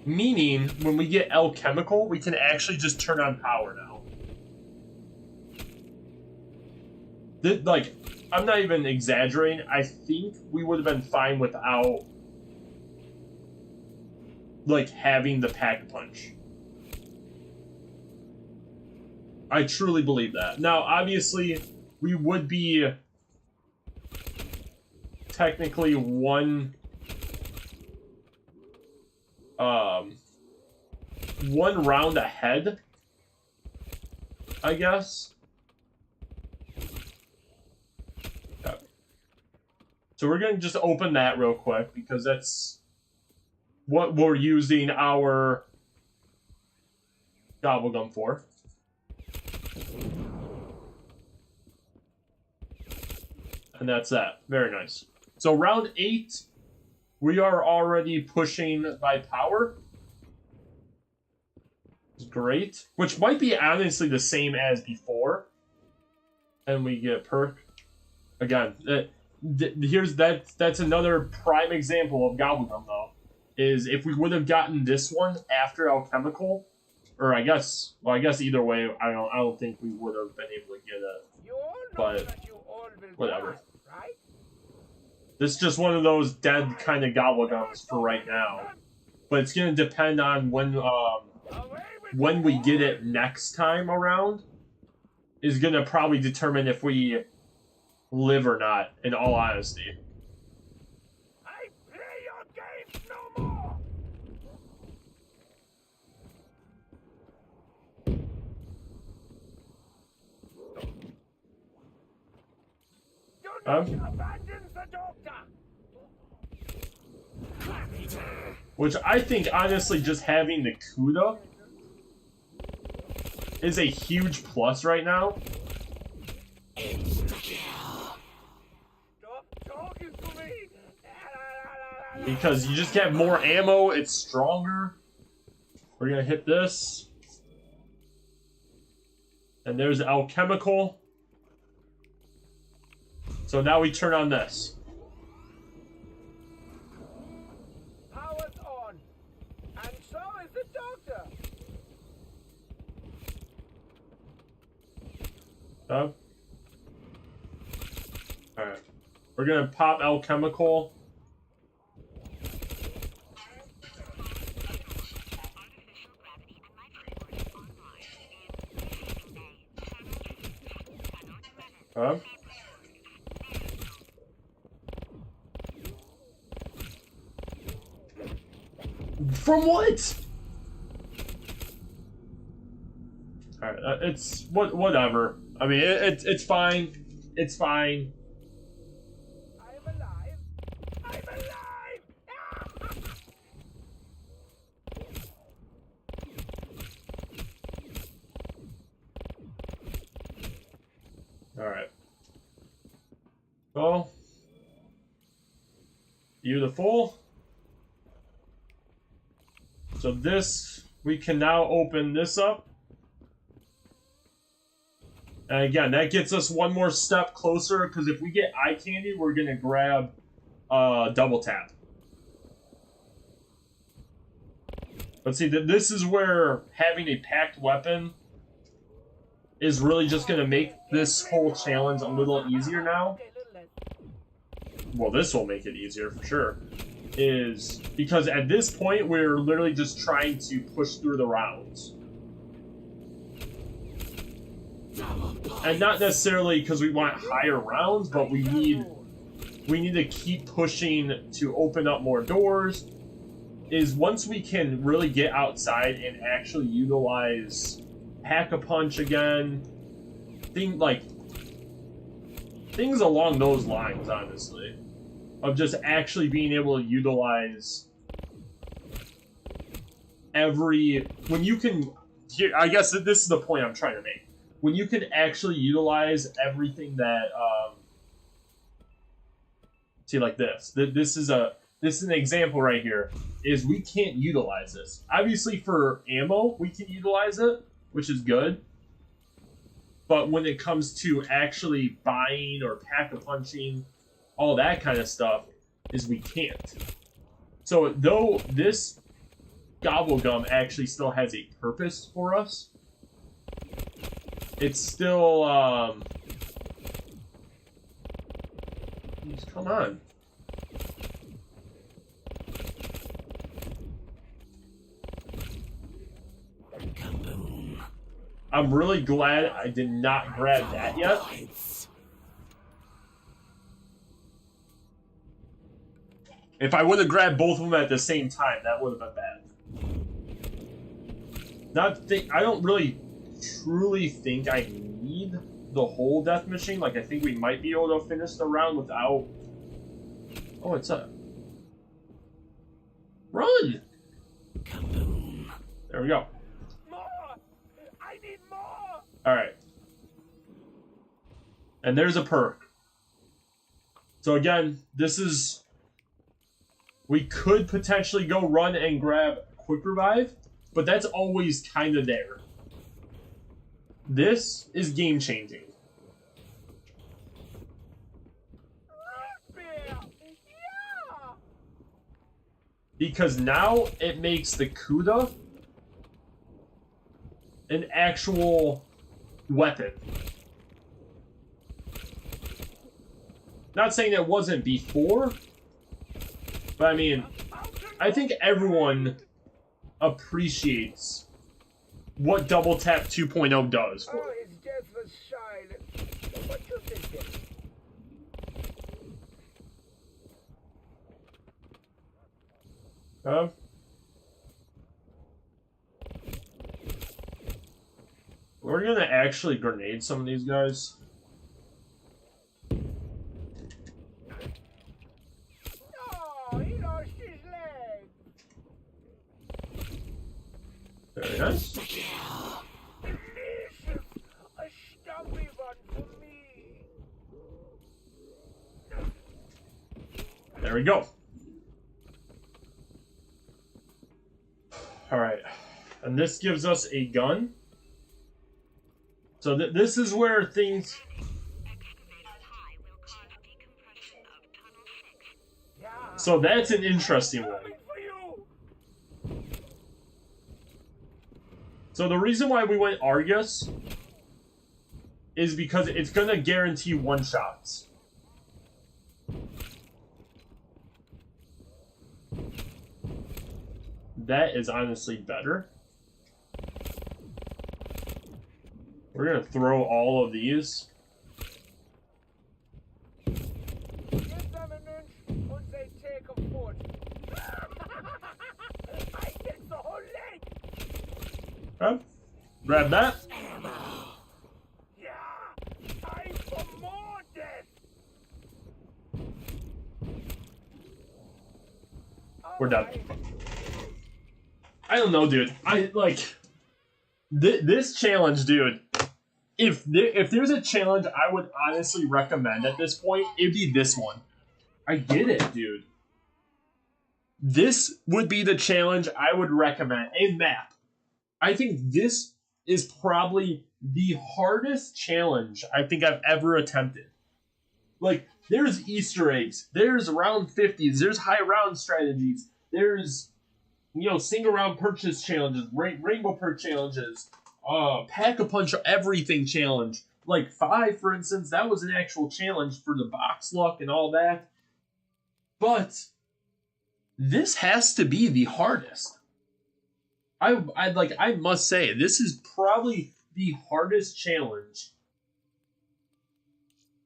S1: Meaning, when we get alchemical, we can actually just turn on power now. Like, I'm not even exaggerating. I think we would have been fine without, like, having the Pack-a-Punch. I truly believe that. Now, obviously, we would be technically one round ahead, I guess. Okay. So we're going to just open that real quick, because that's what we're using our Gobblegum for. And that's that. Very nice. So round 8, we are already pushing by power. Great. Which might be honestly the same as before. And we get perk. Again, that's another prime example of Gobblegum though. Is if we would have gotten this one after Alchemical, or I guess either way, I don't think we would have been able to get it. But whatever.
S2: Right?
S1: This is just one of those dead kind of Gobblegums for right now. But it's gonna depend on when we get it next time around. Is gonna probably determine if we live or not, in all honesty.
S2: I play your games no more. Do not abandon the doctor.
S1: Which I think, honestly, just having the Cuda is a huge plus right now.
S2: Stop talking to me.
S1: Because you just get more ammo, it's stronger. We're gonna hit this. And there's Alchemical. So now we turn on this.
S2: Power's on. And so is the doctor.
S1: Up. Alright. We're gonna pop Alchemical. Up. From what? Alright, it's whatever. I mean, it's fine. It's fine.
S2: I'm alive. I'm alive.
S1: go. Beautiful. So this, we can now open this up. And again, that gets us one more step closer, because if we get eye candy, we're going to grab double tap. But see, this is where having a packed weapon is really just going to make this whole challenge a little easier now. Well, this will make it easier for sure. Is because at this point, we're literally just trying to push through the rounds. And not necessarily because we want higher rounds, but we need to keep pushing to open up more doors. Is once we can really get outside and actually utilize Pack-a-Punch again, things along those lines, honestly, of just actually being able to utilize when you can. Here, I guess this is the point I'm trying to make. When you can actually utilize everything that, see, like this. This is an example right here. Is we can't utilize this. Obviously, for ammo, we can utilize it, which is good. But when it comes to actually buying or pack-a-punching, all that kind of stuff, is we can't. So though this Gobble Gum actually still has a purpose for us, it's still, come on. I'm really glad I did not grab that yet. If I would have grabbed both of them at the same time, that would have been bad. I don't really truly think I need the whole death machine. Like, I think we might be able to finish the round without... Oh, it's a... Run!
S3: Kaboom.
S1: There we go.
S2: I need more.
S1: Alright. And there's a perk. So again, this is... We could potentially go run and grab Quick Revive, but that's always kind of there. This is game-changing. Because now it makes the Kuda an actual weapon. Not saying it wasn't before, but I mean, I think everyone appreciates what Double Tap 2.0 does.
S2: Oh, his death was silent. What you thinking?
S1: We're gonna actually grenade some of these guys.
S2: Oh, he lost his leg.
S1: Very nice.
S2: Delicious. A stumpy one for me.
S1: There we go. Alright. And this gives us a gun. So this is where things... So that's an interesting one. So the reason why we went Argus is because it's going to guarantee one-shots. That is honestly better. We're going to throw all of these.
S2: Give them an inch and they take a foot. I get the whole leg.
S1: Okay. Grab that.
S2: Yeah, time for more death.
S1: We're done. I don't know, dude. I like this challenge, dude. if there's a challenge I would honestly recommend at this point, it'd be this one. I get it, dude. This would be the challenge I would recommend. A map. I think this is probably the hardest challenge I think I've ever attempted. Like, there's Easter eggs, there's round 50s, there's high round strategies, there's, you know, single round purchase challenges, rainbow perk challenges, pack-a-punch everything challenge. Like 5, for instance, that was an actual challenge for the box luck and all that. But this has to be the hardest. I must say, this is probably the hardest challenge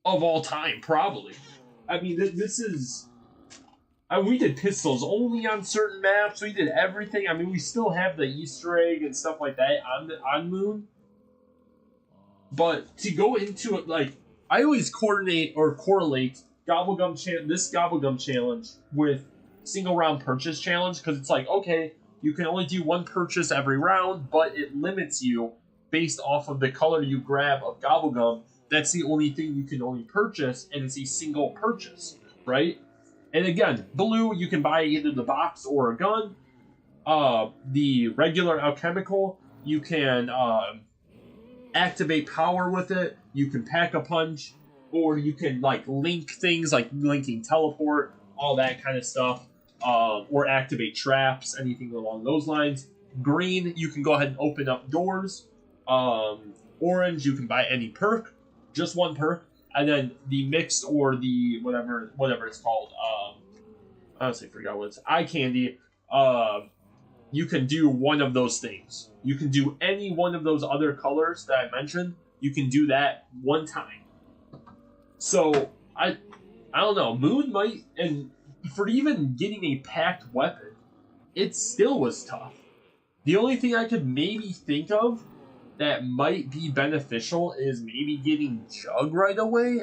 S1: of all time, probably. I mean, this is... we did pistols only on certain maps. We did everything. I mean, we still have the Easter egg and stuff like that on Moon. But to go into it, like, I always correlate this Gobblegum challenge with single round purchase challenge, because it's like, okay, you can only do one purchase every round, but it limits you based off of the color you grab of Gobblegum. That's the only thing you can only purchase, and it's a single purchase, right? And again, blue, you can buy either the box or a gun. The regular alchemical, you can activate power with it. You can pack a punch, or you can like link things, like linking teleport, all that kind of stuff, or activate traps, anything along those lines. Green, you can go ahead and open up doors. Orange, you can buy any perk, just one perk. And then the mixed, or the whatever it's called, I honestly forgot what it's, eye candy, you can do one of those things. You can do any one of those other colors that I mentioned. You can do that one time. So, I don't know, Moon might, and for even getting a packed weapon, it still was tough. The only thing I could maybe think of that might be beneficial is maybe getting Jug right away.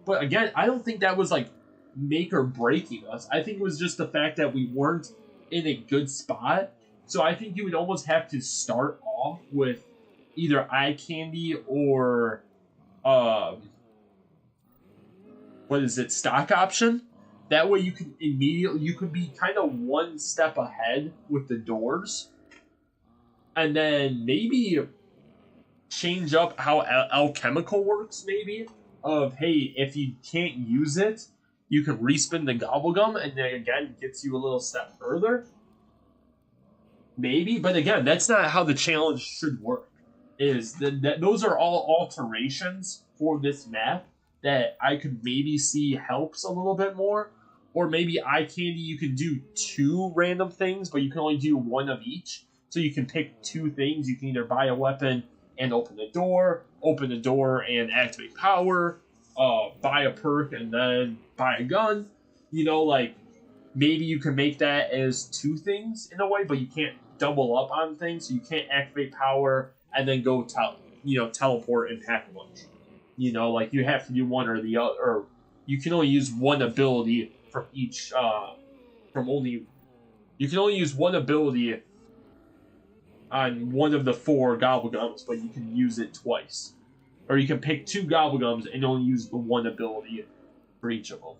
S1: But again, I don't think that was like make or breaking us. I think it was just the fact that we weren't in a good spot. So I think you would almost have to start off with either eye candy or stock option. That way you could be kind of one step ahead with the doors, and then maybe change up how alchemical works, maybe, of, hey, if you can't use it, you can respin the Gobblegum, and then again, gets you a little step further. Maybe, but again, that's not how the challenge should work. Those are all alterations for this map that I could maybe see helps a little bit more. Or maybe eye candy, you can do 2 random things, but you can only do 1 of each. So you can pick 2 things. You can either buy a weapon and open the door and activate power, buy a perk and then buy a gun. You know, like, maybe you can make that as 2 things in a way, but you can't double up on things, so you can't activate power and then go teleport and pack a bunch. You know, like, you have to do one or the other, or you can only use one ability from each, you can only use one ability on one of the 4 Gobblegums, but you can use it twice. Or you can pick 2 Gobblegums and only use the one ability for each of them.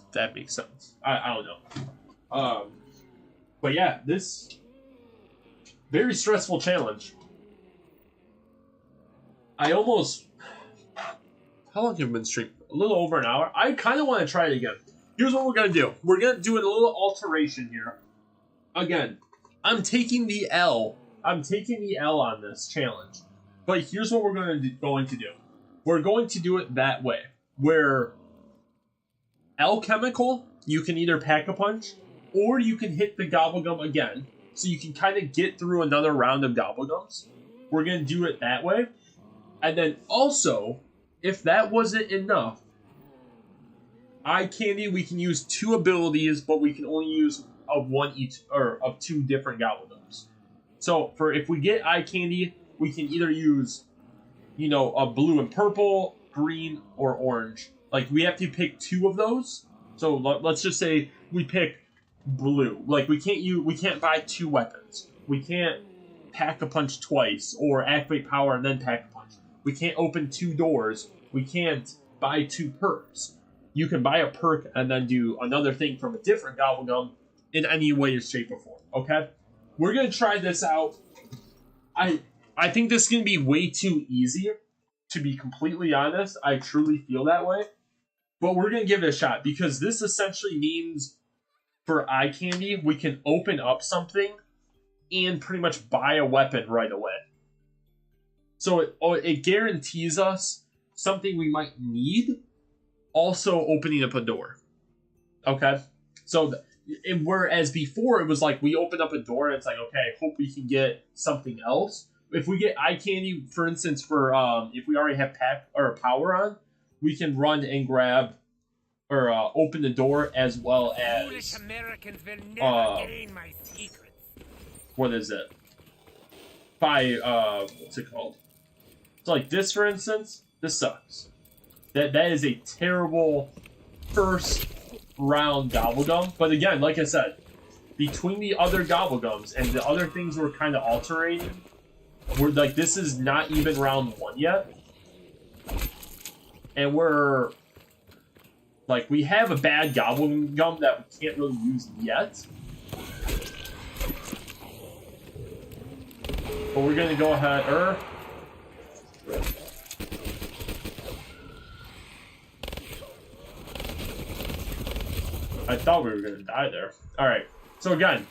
S1: If that makes sense. I don't know. But yeah, this very stressful challenge. How long have you been streaming? A little over an hour. I kind of want to try it again. Here's what we're going to do. We're going to do a little alteration here. Again, I'm taking the L on this challenge. But here's what we're going to do. We're going to do it that way. Where alchemical, you can either pack a punch, or you can hit the Gobblegum again. So you can kind of get through another round of Gobblegums. We're going to do it that way. And then also, if that wasn't enough, eye candy, we can use 2 abilities, but we can only use of 1 each, or of 2 different Gobblegums. So if we get eye candy, we can either use, a blue and purple, green, or orange. Like, we have to pick 2 of those. So let's just say we pick blue. Like, we can't buy 2 weapons. We can't pack a punch twice, or activate power and then pack a punch. We can't open 2 doors. We can't buy 2 perks. You can buy a perk and then do another thing from a different Gobblegum in any way, shape, or form. Okay? We're going to try this out. I think this is going to be way too easy, to be completely honest. I truly feel that way. But we're going to give it a shot because this essentially means for eye candy, we can open up something and pretty much buy a weapon right away. So it guarantees us something we might need, also opening up a door. Okay? So, whereas before it was like we open up a door and it's like, okay, I hope we can get something else. If we get eye candy, for instance, for if we already have power on, we can run and grab or open the door as well as
S2: Foolish Americans will never gain my secrets.
S1: What is it? By what's it called? So like this, for instance, this sucks. That is a terrible first round Gobblegum. But again, like I said, between the other Gobblegums and the other things we're kind of altering, we're like, this is not even round 1 yet. And we're like, we have a bad Gobblegum that we can't really use yet. But we're gonna go ahead, I thought we were gonna die there. Alright, so again,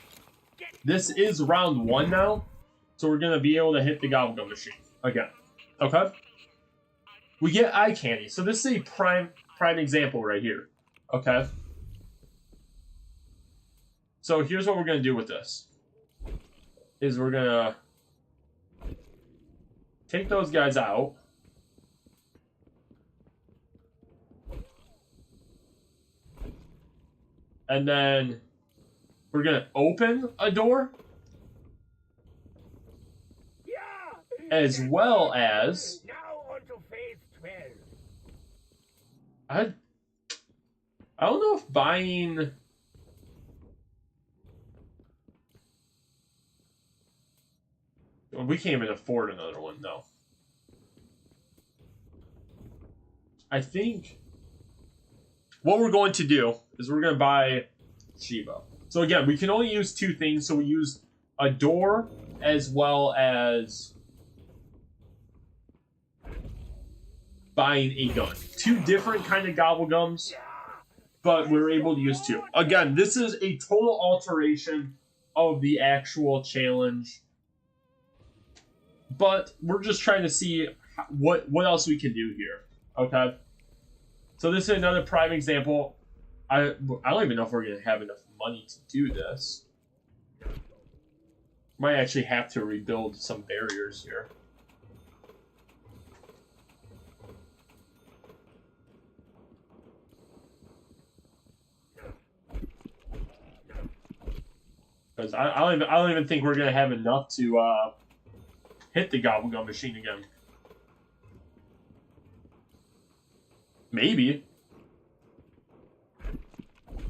S1: this is round 1 now. So we're gonna be able to hit the Gobblegum machine again. Okay? We get eye candy. So this is a prime example right here. Okay? So here's what we're gonna do with this. Is we're gonna take those guys out. And then we're gonna open a door. As well as
S2: Now on to phase 12.
S1: I don't know if buying we can't even afford another one, no. I think what we're going to do is we're going to buy Shiba. So again, we can only use 2 things, so we use a door as well as buying a gun. 2 different kind of Gobblegums, but we're able to use 2. Again, this is a total alteration of the actual challenge, but we're just trying to see what else we can do here. Okay, so this is another prime example. I don't even know if we're gonna have enough money to do this. Might actually have to rebuild some barriers here. Because I don't even think we're gonna have enough to hit the Gobblegum machine again. Maybe.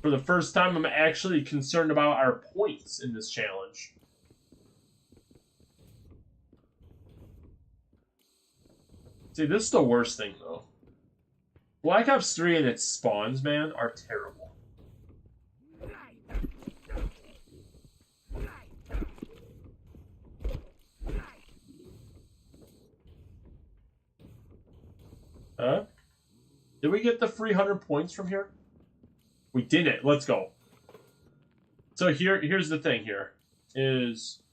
S1: For the first time, I'm actually concerned about our points in this challenge. See, this is the worst thing, though. Black Ops 3 and its spawns, man, are terrible. Huh? Did we get the free 100 points from here? We didn't. Let's go. So here's the thing here. Is...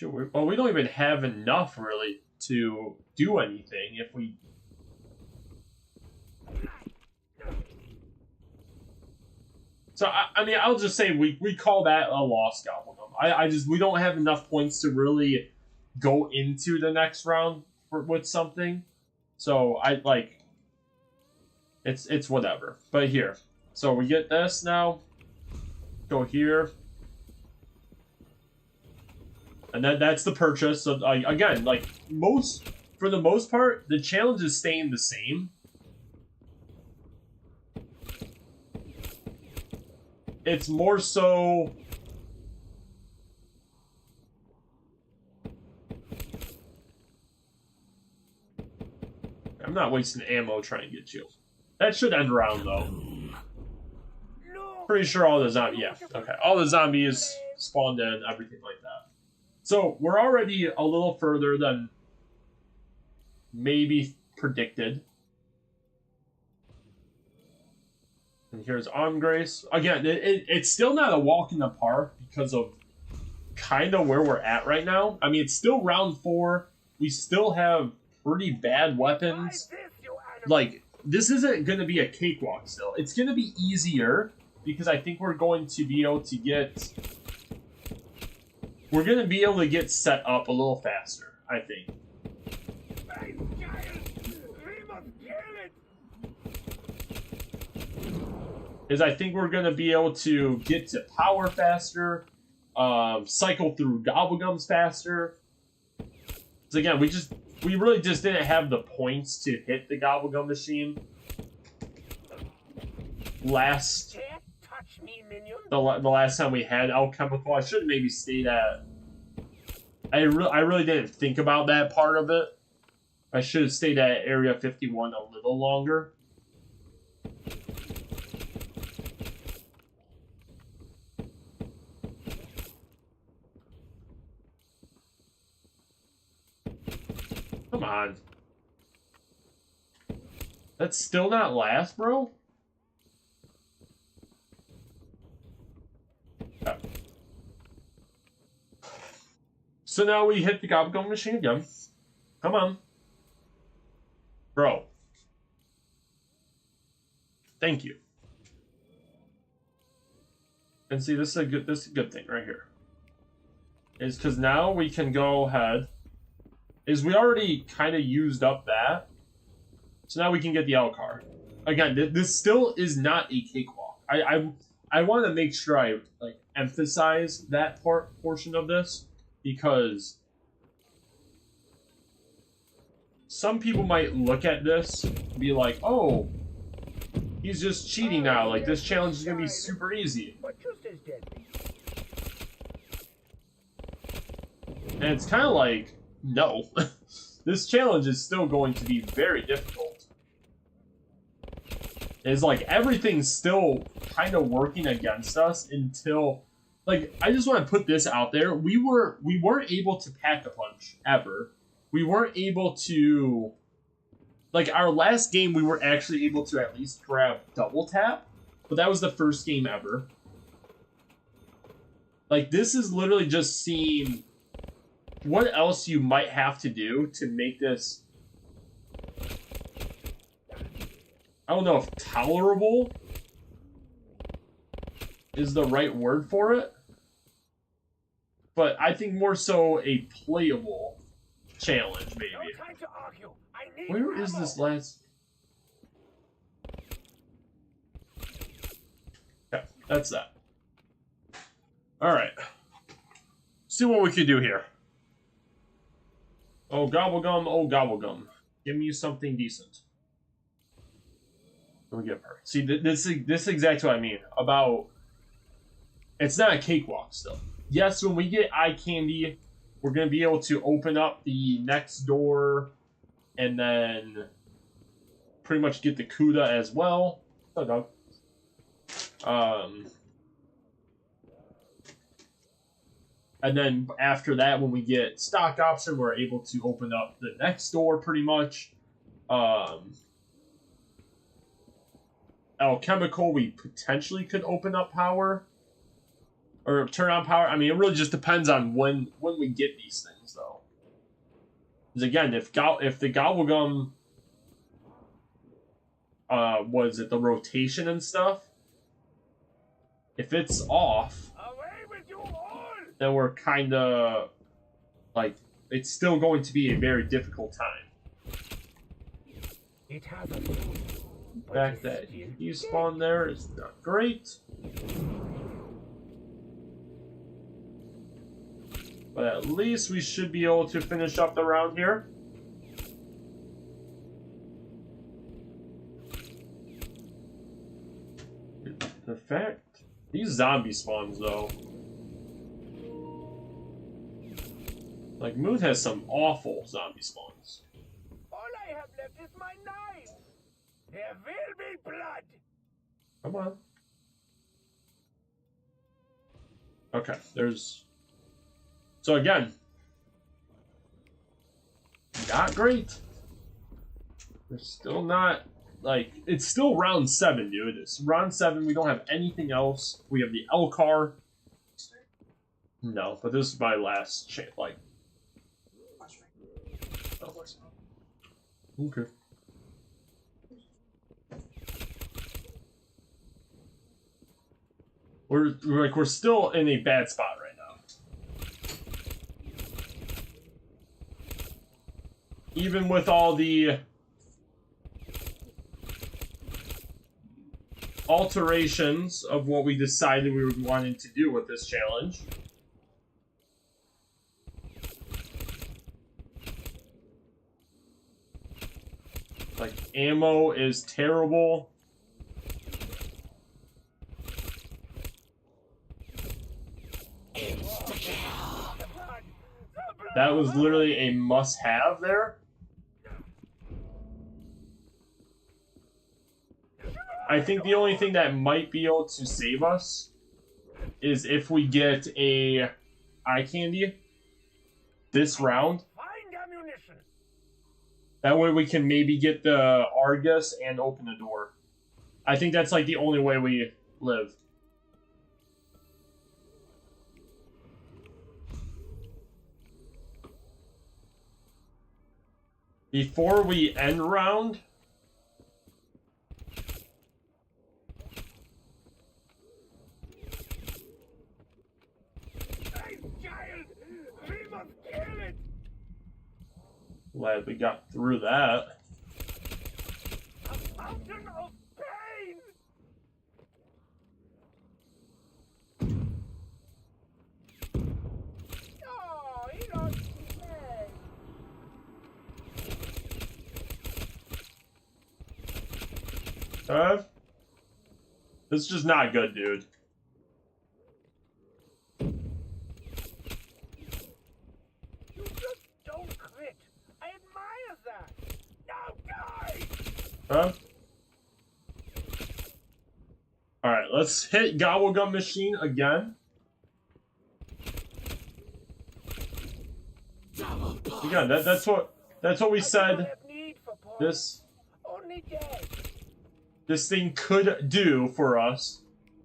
S1: Well, we don't even have enough, really, to do anything if we... So, I mean, I'll just say we call that a lost Gobblegum. We don't have enough points to really go into the next round with something. So, it's whatever. But here. So, we get this now. Go here. And then that's the purchase. So, again, for the most part, the challenge is staying the same. It's more so... not wasting ammo trying to get you. That should end round, though. Pretty sure all the zombies... Yeah, okay. All the zombies spawned in, everything like that. So, we're already a little further than maybe predicted. And here's Arm Grace. Again, it's still not a walk in the park because of kind of where we're at right now. I mean, it's still round 4. We still have pretty bad weapons. Like, this isn't going to be a cakewalk still. It's going to be easier because I think we're going to be able to get... We're going to be able to get set up a little faster, I think. I think we're going to be able to get to power faster, cycle through Gobblegums faster. So again, we really just didn't have the points to hit the Gobblegum machine the last time we had Alchemical. I should have maybe stayed at... I really didn't think about that part of it. I should have stayed at Area 51 a little longer. Come on. That's still not last, bro? Okay. So now we hit the Gobblegum machine again. Come on. Bro. Thank you. And see, this is a good thing right here. Is because now we can go ahead. Is we already kind of used up that. So now we can get the L card. Again, this still is not a cakewalk. I want to make sure I like emphasize that portion of this because some people might look at this and be like, "Oh, he's just cheating now. Like this challenge is gonna be super easy." And it's kind of like, no, this challenge is still going to be very difficult. It's like everything's still kind of working against us until, like, I just want to put this out there. We weren't able to pack a punch ever. We weren't able to, like, our last game we were actually able to at least grab double tap, but that was the first game ever. Like, this is literally just seeing what else you might have to do to make this, I don't know if tolerable is the right word for it, but I think more so a playable challenge, maybe. Where is this last? Okay, that's that. Alright. See what we can do here. Oh, Gobblegum, oh, Gobblegum. Give me something decent. Let me get her. See, this is exactly what I mean about... It's not a cakewalk still. Yes, when we get eye candy, we're going to be able to open up the next door and then pretty much get the Cuda as well. Oh, dog. And then after that, when we get stock option, we're able to open up the next door pretty much. Alchemical, we potentially could open up power. Or turn on power. I mean, it really just depends on when we get these things, though. Because again, if the Gobblegum was it the rotation and stuff, if it's off, then we're kind of like it's still going to be a very difficult time.
S2: It has a
S1: The fact that you spawn there is not great. But at least we should be able to finish up the round here. The fact... These zombie spawns, though. Like, Moon has some awful zombie spawns.
S2: All I I have left is my knife. There will be blood.
S1: Come on. Okay, there's... So again, not great. We're still not, like, it's still round 7, dude. It's round 7, we don't have anything else. We have the L car. No, but this is my last chance, like... Oh. Okay. We're still in a bad spot right now. Even with all the alterations of what we decided we were wanting to do with this challenge. Like, ammo is terrible. That was literally a must-have there. I think the only thing that might be able to save us is if we get a eye candy this round. That way we can maybe get the Argus and open the door. I think that's like the only way we live. Before we end round... Glad we got through that.
S2: A fountain of pain. Oh, he lost his leg.
S1: This is just not good, dude. Alright, let's hit Gobble Gum Machine again. Again, that's what we said this thing could do for us,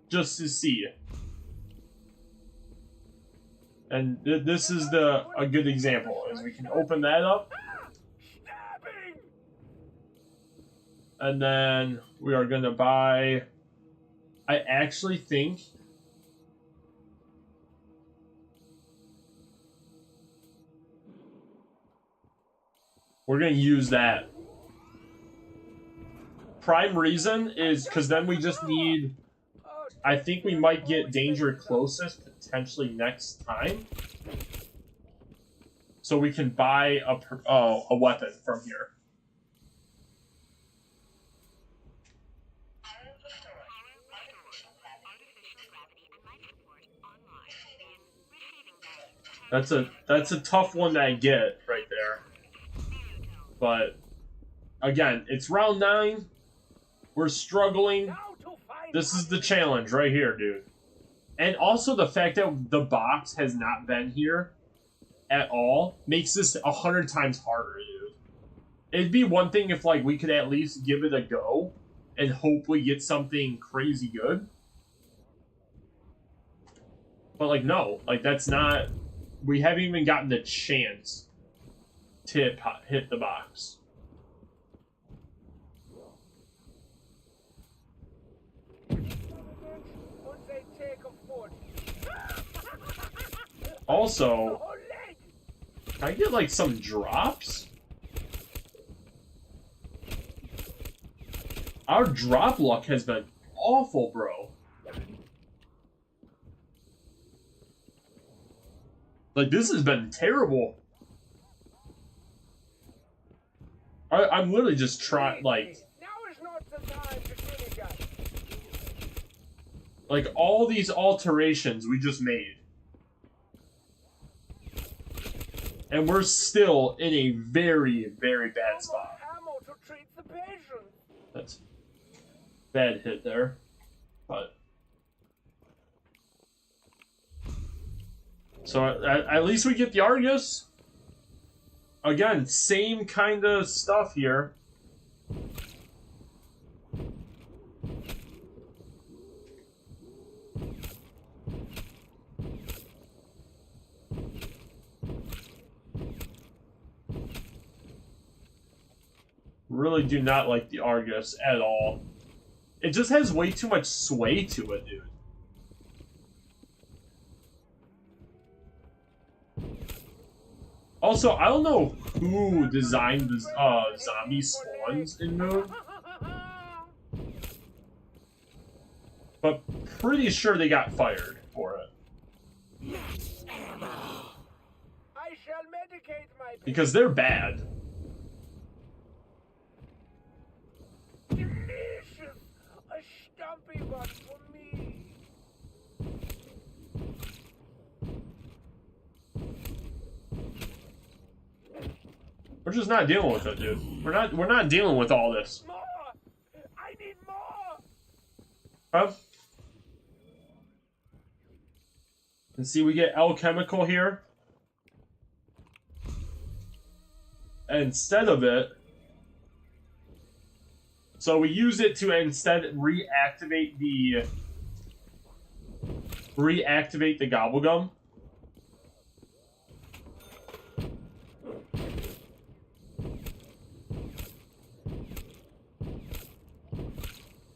S1: just to see. And this is a good example, is we can open that up. And then we are going to buy... I actually think... we're going to use that. Prime reason is because then we just need... I think we might get Danger Closest potentially next time. So we can buy a weapon from here. That's a tough one to get right there. But again, it's round 9. We're struggling. This is the challenge right here, dude. And also the fact that the box has not been here at all makes this 100 times harder, dude. It'd be one thing if like we could at least give it a go and hope we get something crazy good. But like no, like that's not. We haven't even gotten the chance to hit the box. Also, can I get like some drops? Our drop luck has been awful, bro. Like, this has been terrible. I'm literally just trying, like... Like, all these alterations we just made. And we're still in a very, very bad spot.
S2: treats the patient.
S1: That's bad hit there, but so at least we get the Argus. Again, same kind of stuff here. Really do not like the Argus at all. It just has way too much sway to it, dude. Also, I don't know who designed the zombie spawns in Moon, but pretty sure they got fired for it.
S2: I shall medicate my
S1: Because they're bad.
S2: delicious. A stumpy one for me.
S1: We're just not dealing with it, dude. We're not dealing with all this.
S2: More. I need more.
S1: Huh? And see, we get alchemical here. Instead of it, so we use it to instead reactivate the Gobble Gum.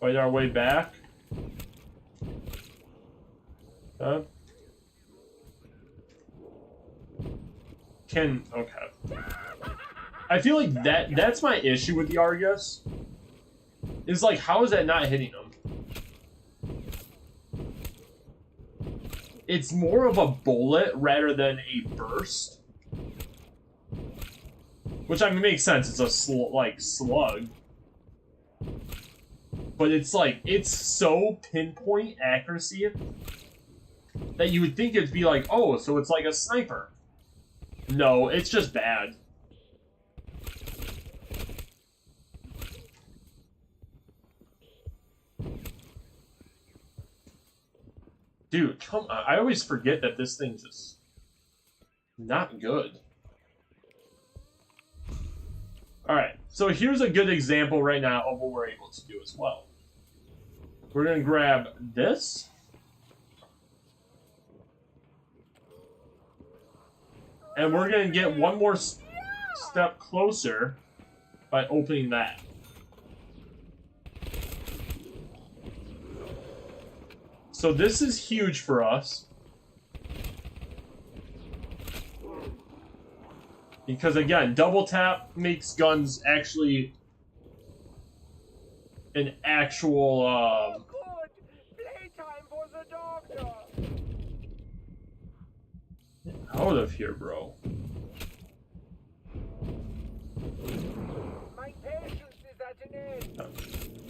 S1: Fight our way back. Okay. I feel like that's my issue with the Argus. Is like, how is that not hitting them? It's more of a bullet rather than a burst. Which, I mean, makes sense. It's a slug. But it's like, it's so pinpoint accuracy that you would think it'd be like, oh, so it's like a sniper. No, it's just bad. Dude, come on. I always forget that this thing's just not good. Alright, so here's a good example right now of what we're able to do as well. We're going to grab this. And we're going to get one more step closer by opening that. So this is huge for us. Because again, double tap makes guns actually an actual
S2: Good. Playtime for the doctor.
S1: out of here, bro.
S2: My patience is at an end.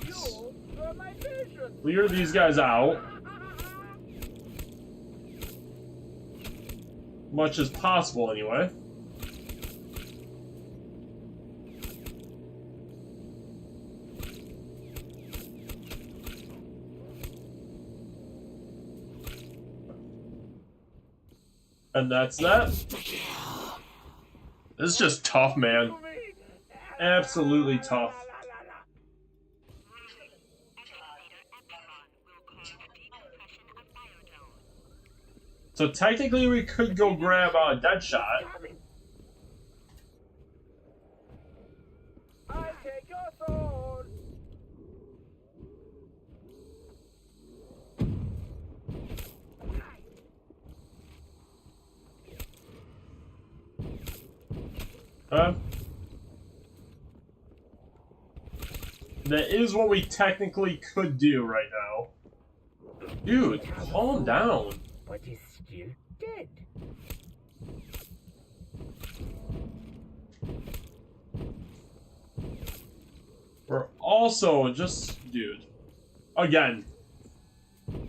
S2: You are my patient.
S1: Clear these guys out. Much as possible, anyway. And that's that. This is just tough, man. Absolutely tough. So technically we could go grab a Deadshot.
S2: I'll take your sword.
S1: That is what we technically could do right now. Dude, calm down.
S2: But he's still dead.
S1: We're also just, dude. Again,
S2: I am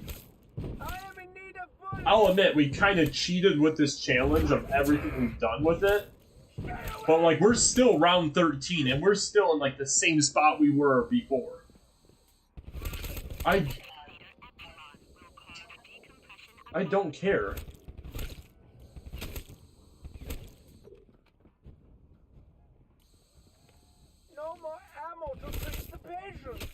S2: in need of bullets.
S1: I'll admit we kind of cheated with this challenge of everything we've done with it.
S2: Stay away
S1: But, like, we're still round 13, and we're still in, like, the same spot we were before. I don't care.
S2: No more ammo to treat the patient.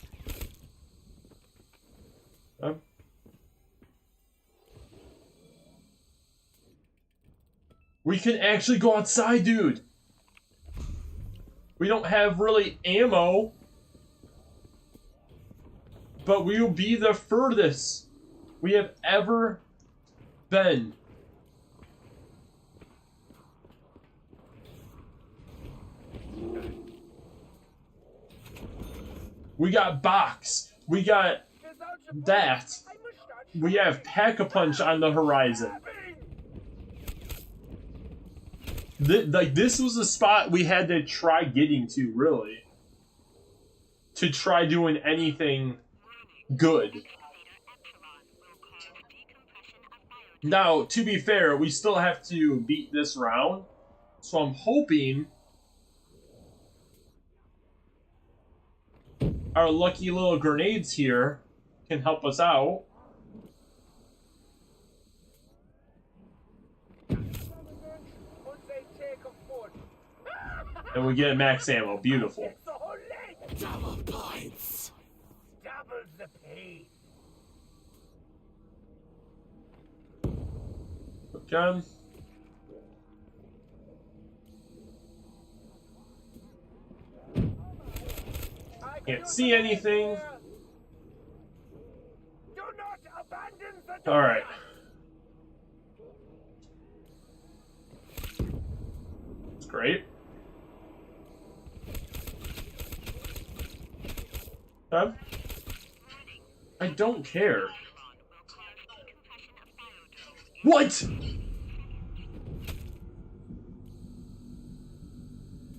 S1: We can actually go outside, dude. We don't have really ammo, but we will be the furthest we have ever been. We got box. We got that. We have Pack-a-Punch on the horizon. Like, this was a spot we had to try getting to, really. To try doing anything good. Now, to be fair, we still have to beat this round. So I'm hoping our lucky little grenades here can help us out. And we get max ammo. Beautiful.
S3: Double points.
S2: Doubles the pain.
S1: Okay. Can't see anything.
S2: Do not abandon the
S1: All right. That's great. I don't care. What?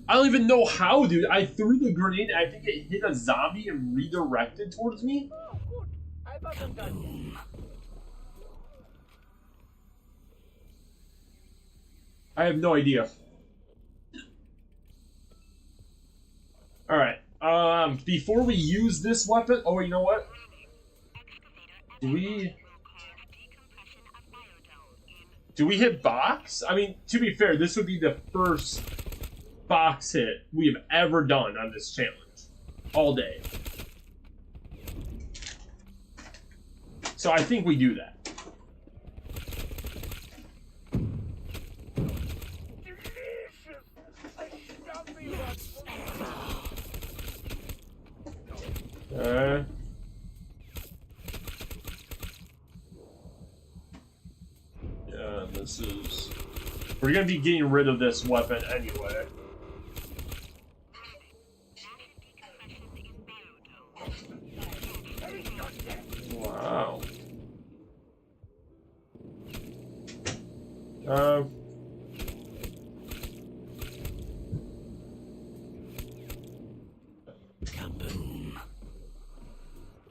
S1: I don't even know how, dude. I threw the grenade and I think it hit a zombie and redirected towards me.
S2: Oh, good. I wasn't done.
S1: I have no idea. Alright. Before we use this weapon... Oh, you know what? Do we hit box? I mean, to be fair, this would be the first box hit we have ever done on this challenge. All day. So I think we do that. Yeah, this is... We're gonna be getting rid of this weapon anyway. Wow.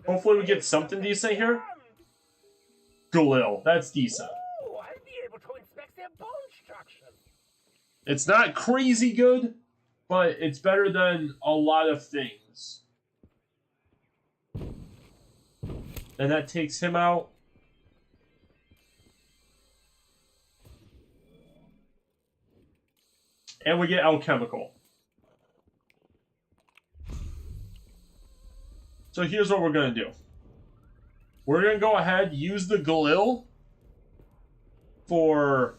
S1: Hopefully we get something decent here. Gobble, that's decent.
S2: Oh, I'll be able to inspect their bone structure.
S1: It's not crazy good, but it's better than a lot of things. And that takes him out. And we get alchemical. So here's what we're going to do. We're going to go ahead, use the Gobble for...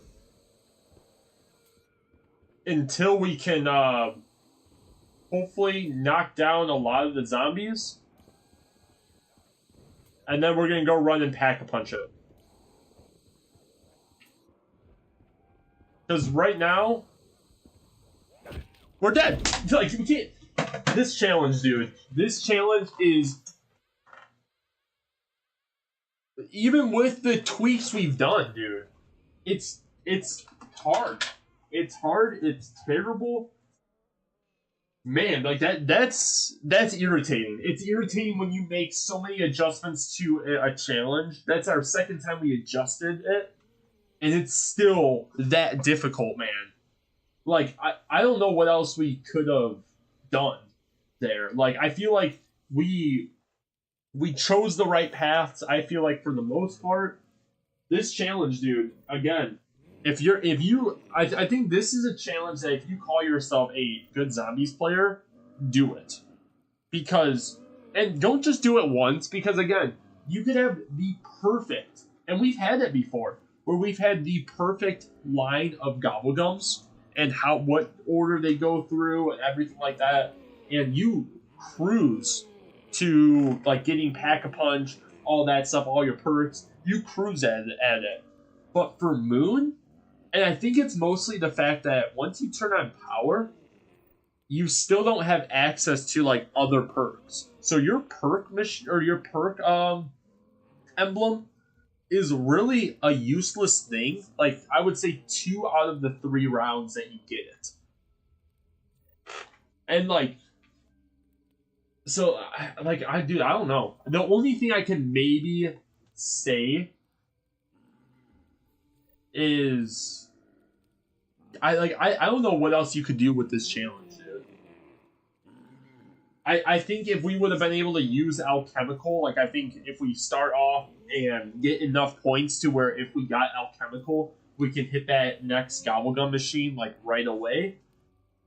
S1: until we can hopefully knock down a lot of the zombies. And then we're going to go run and Pack-a-Punch it. Because right now, we're dead. Like, we can't... This challenge, dude. This challenge is... Even with the tweaks we've done, dude, it's hard. It's hard. It's terrible. Man, like that's irritating. It's irritating when you make so many adjustments to a challenge. That's our second time we adjusted it, and it's still that difficult, man. like, I don't know what else we could have done there. Like, I feel like we chose the right paths. I feel like for the most part, this challenge, dude, again, I think this is a challenge that if you call yourself a good zombies player, do it. Because, and don't just do it once, because again, you could have the perfect, and we've had it before, where we've had the perfect line of gobblegums and what order they go through and everything like that, and you cruise to like getting Pack-a-Punch, all that stuff, all your perks, you cruise at it. But for Moon, and I think it's mostly the fact that once you turn on power, you still don't have access to like other perks. So your perk mission or your perk emblem is really a useless thing. Like I would say 2 out of the 3 rounds that you get it. And like so I don't know. The only thing I can maybe say is I don't know what else you could do with this challenge, dude. I think if we would have been able to use alchemical, like I think if we start off and get enough points to where if we got alchemical, we can hit that next gobblegum machine like right away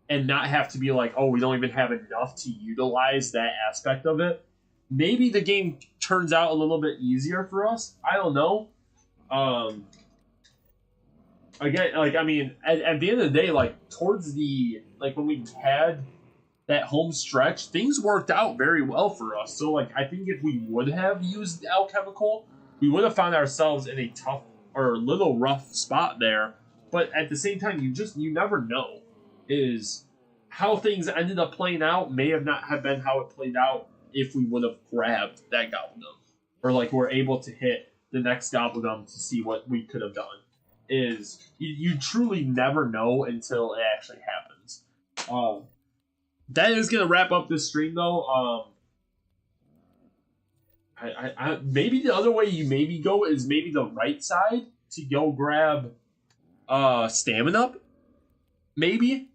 S1: and not have to be like, oh, we don't even have enough to utilize that aspect of it. Maybe the game turns out a little bit easier for us. I don't know. Again, like, I mean, at the end of the day, like, towards the, like, when we had that home stretch, things worked out very well for us. So, like, I think if we would have used alchemical, we would have found ourselves in a tough or a little rough spot there. But at the same time, you never know. Is how things ended up playing out may have not have been how it played out if we would have grabbed that gobblegum. Or, like, we're able to hit the next gobblegum to see what we could have done. Is you truly never know until it actually happens. That is gonna wrap up this stream though. I maybe the other way you maybe go is maybe the right side to go grab stamina up. Maybe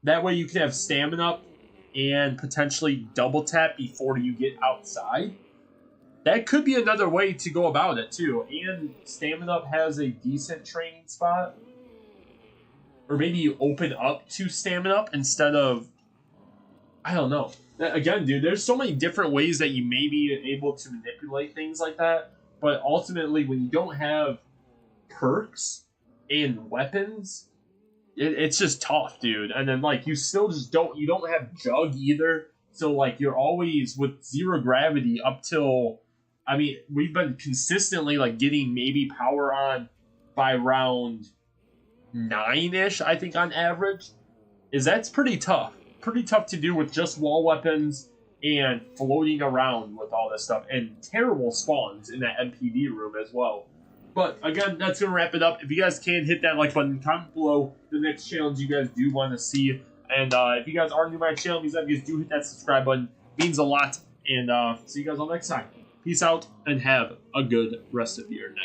S1: that way you can have stamina up and potentially double tap before you get outside. That could be another way to go about it, too. And Stamina Up has a decent training spot. Or maybe you open up to Stamina Up instead of... I don't know. Again, dude, there's so many different ways that you may be able to manipulate things like that. But ultimately, when you don't have perks and weapons, it's just tough, dude. And then, like, you still just don't... You don't have Jug either. So, like, you're always with 0 gravity up till... I mean, we've been consistently, like, getting maybe power on by round 9-ish, I think, on average. That's pretty tough. Pretty tough to do with just wall weapons and floating around with all this stuff. And terrible spawns in that MPD room as well. But, again, that's going to wrap it up. If you guys can, hit that like button. Comment below the next challenge you guys do want to see. And if you guys are new to my channel, please do hit that subscribe button. It means a lot. And see you guys all next time. Peace out, and have a good rest of your night.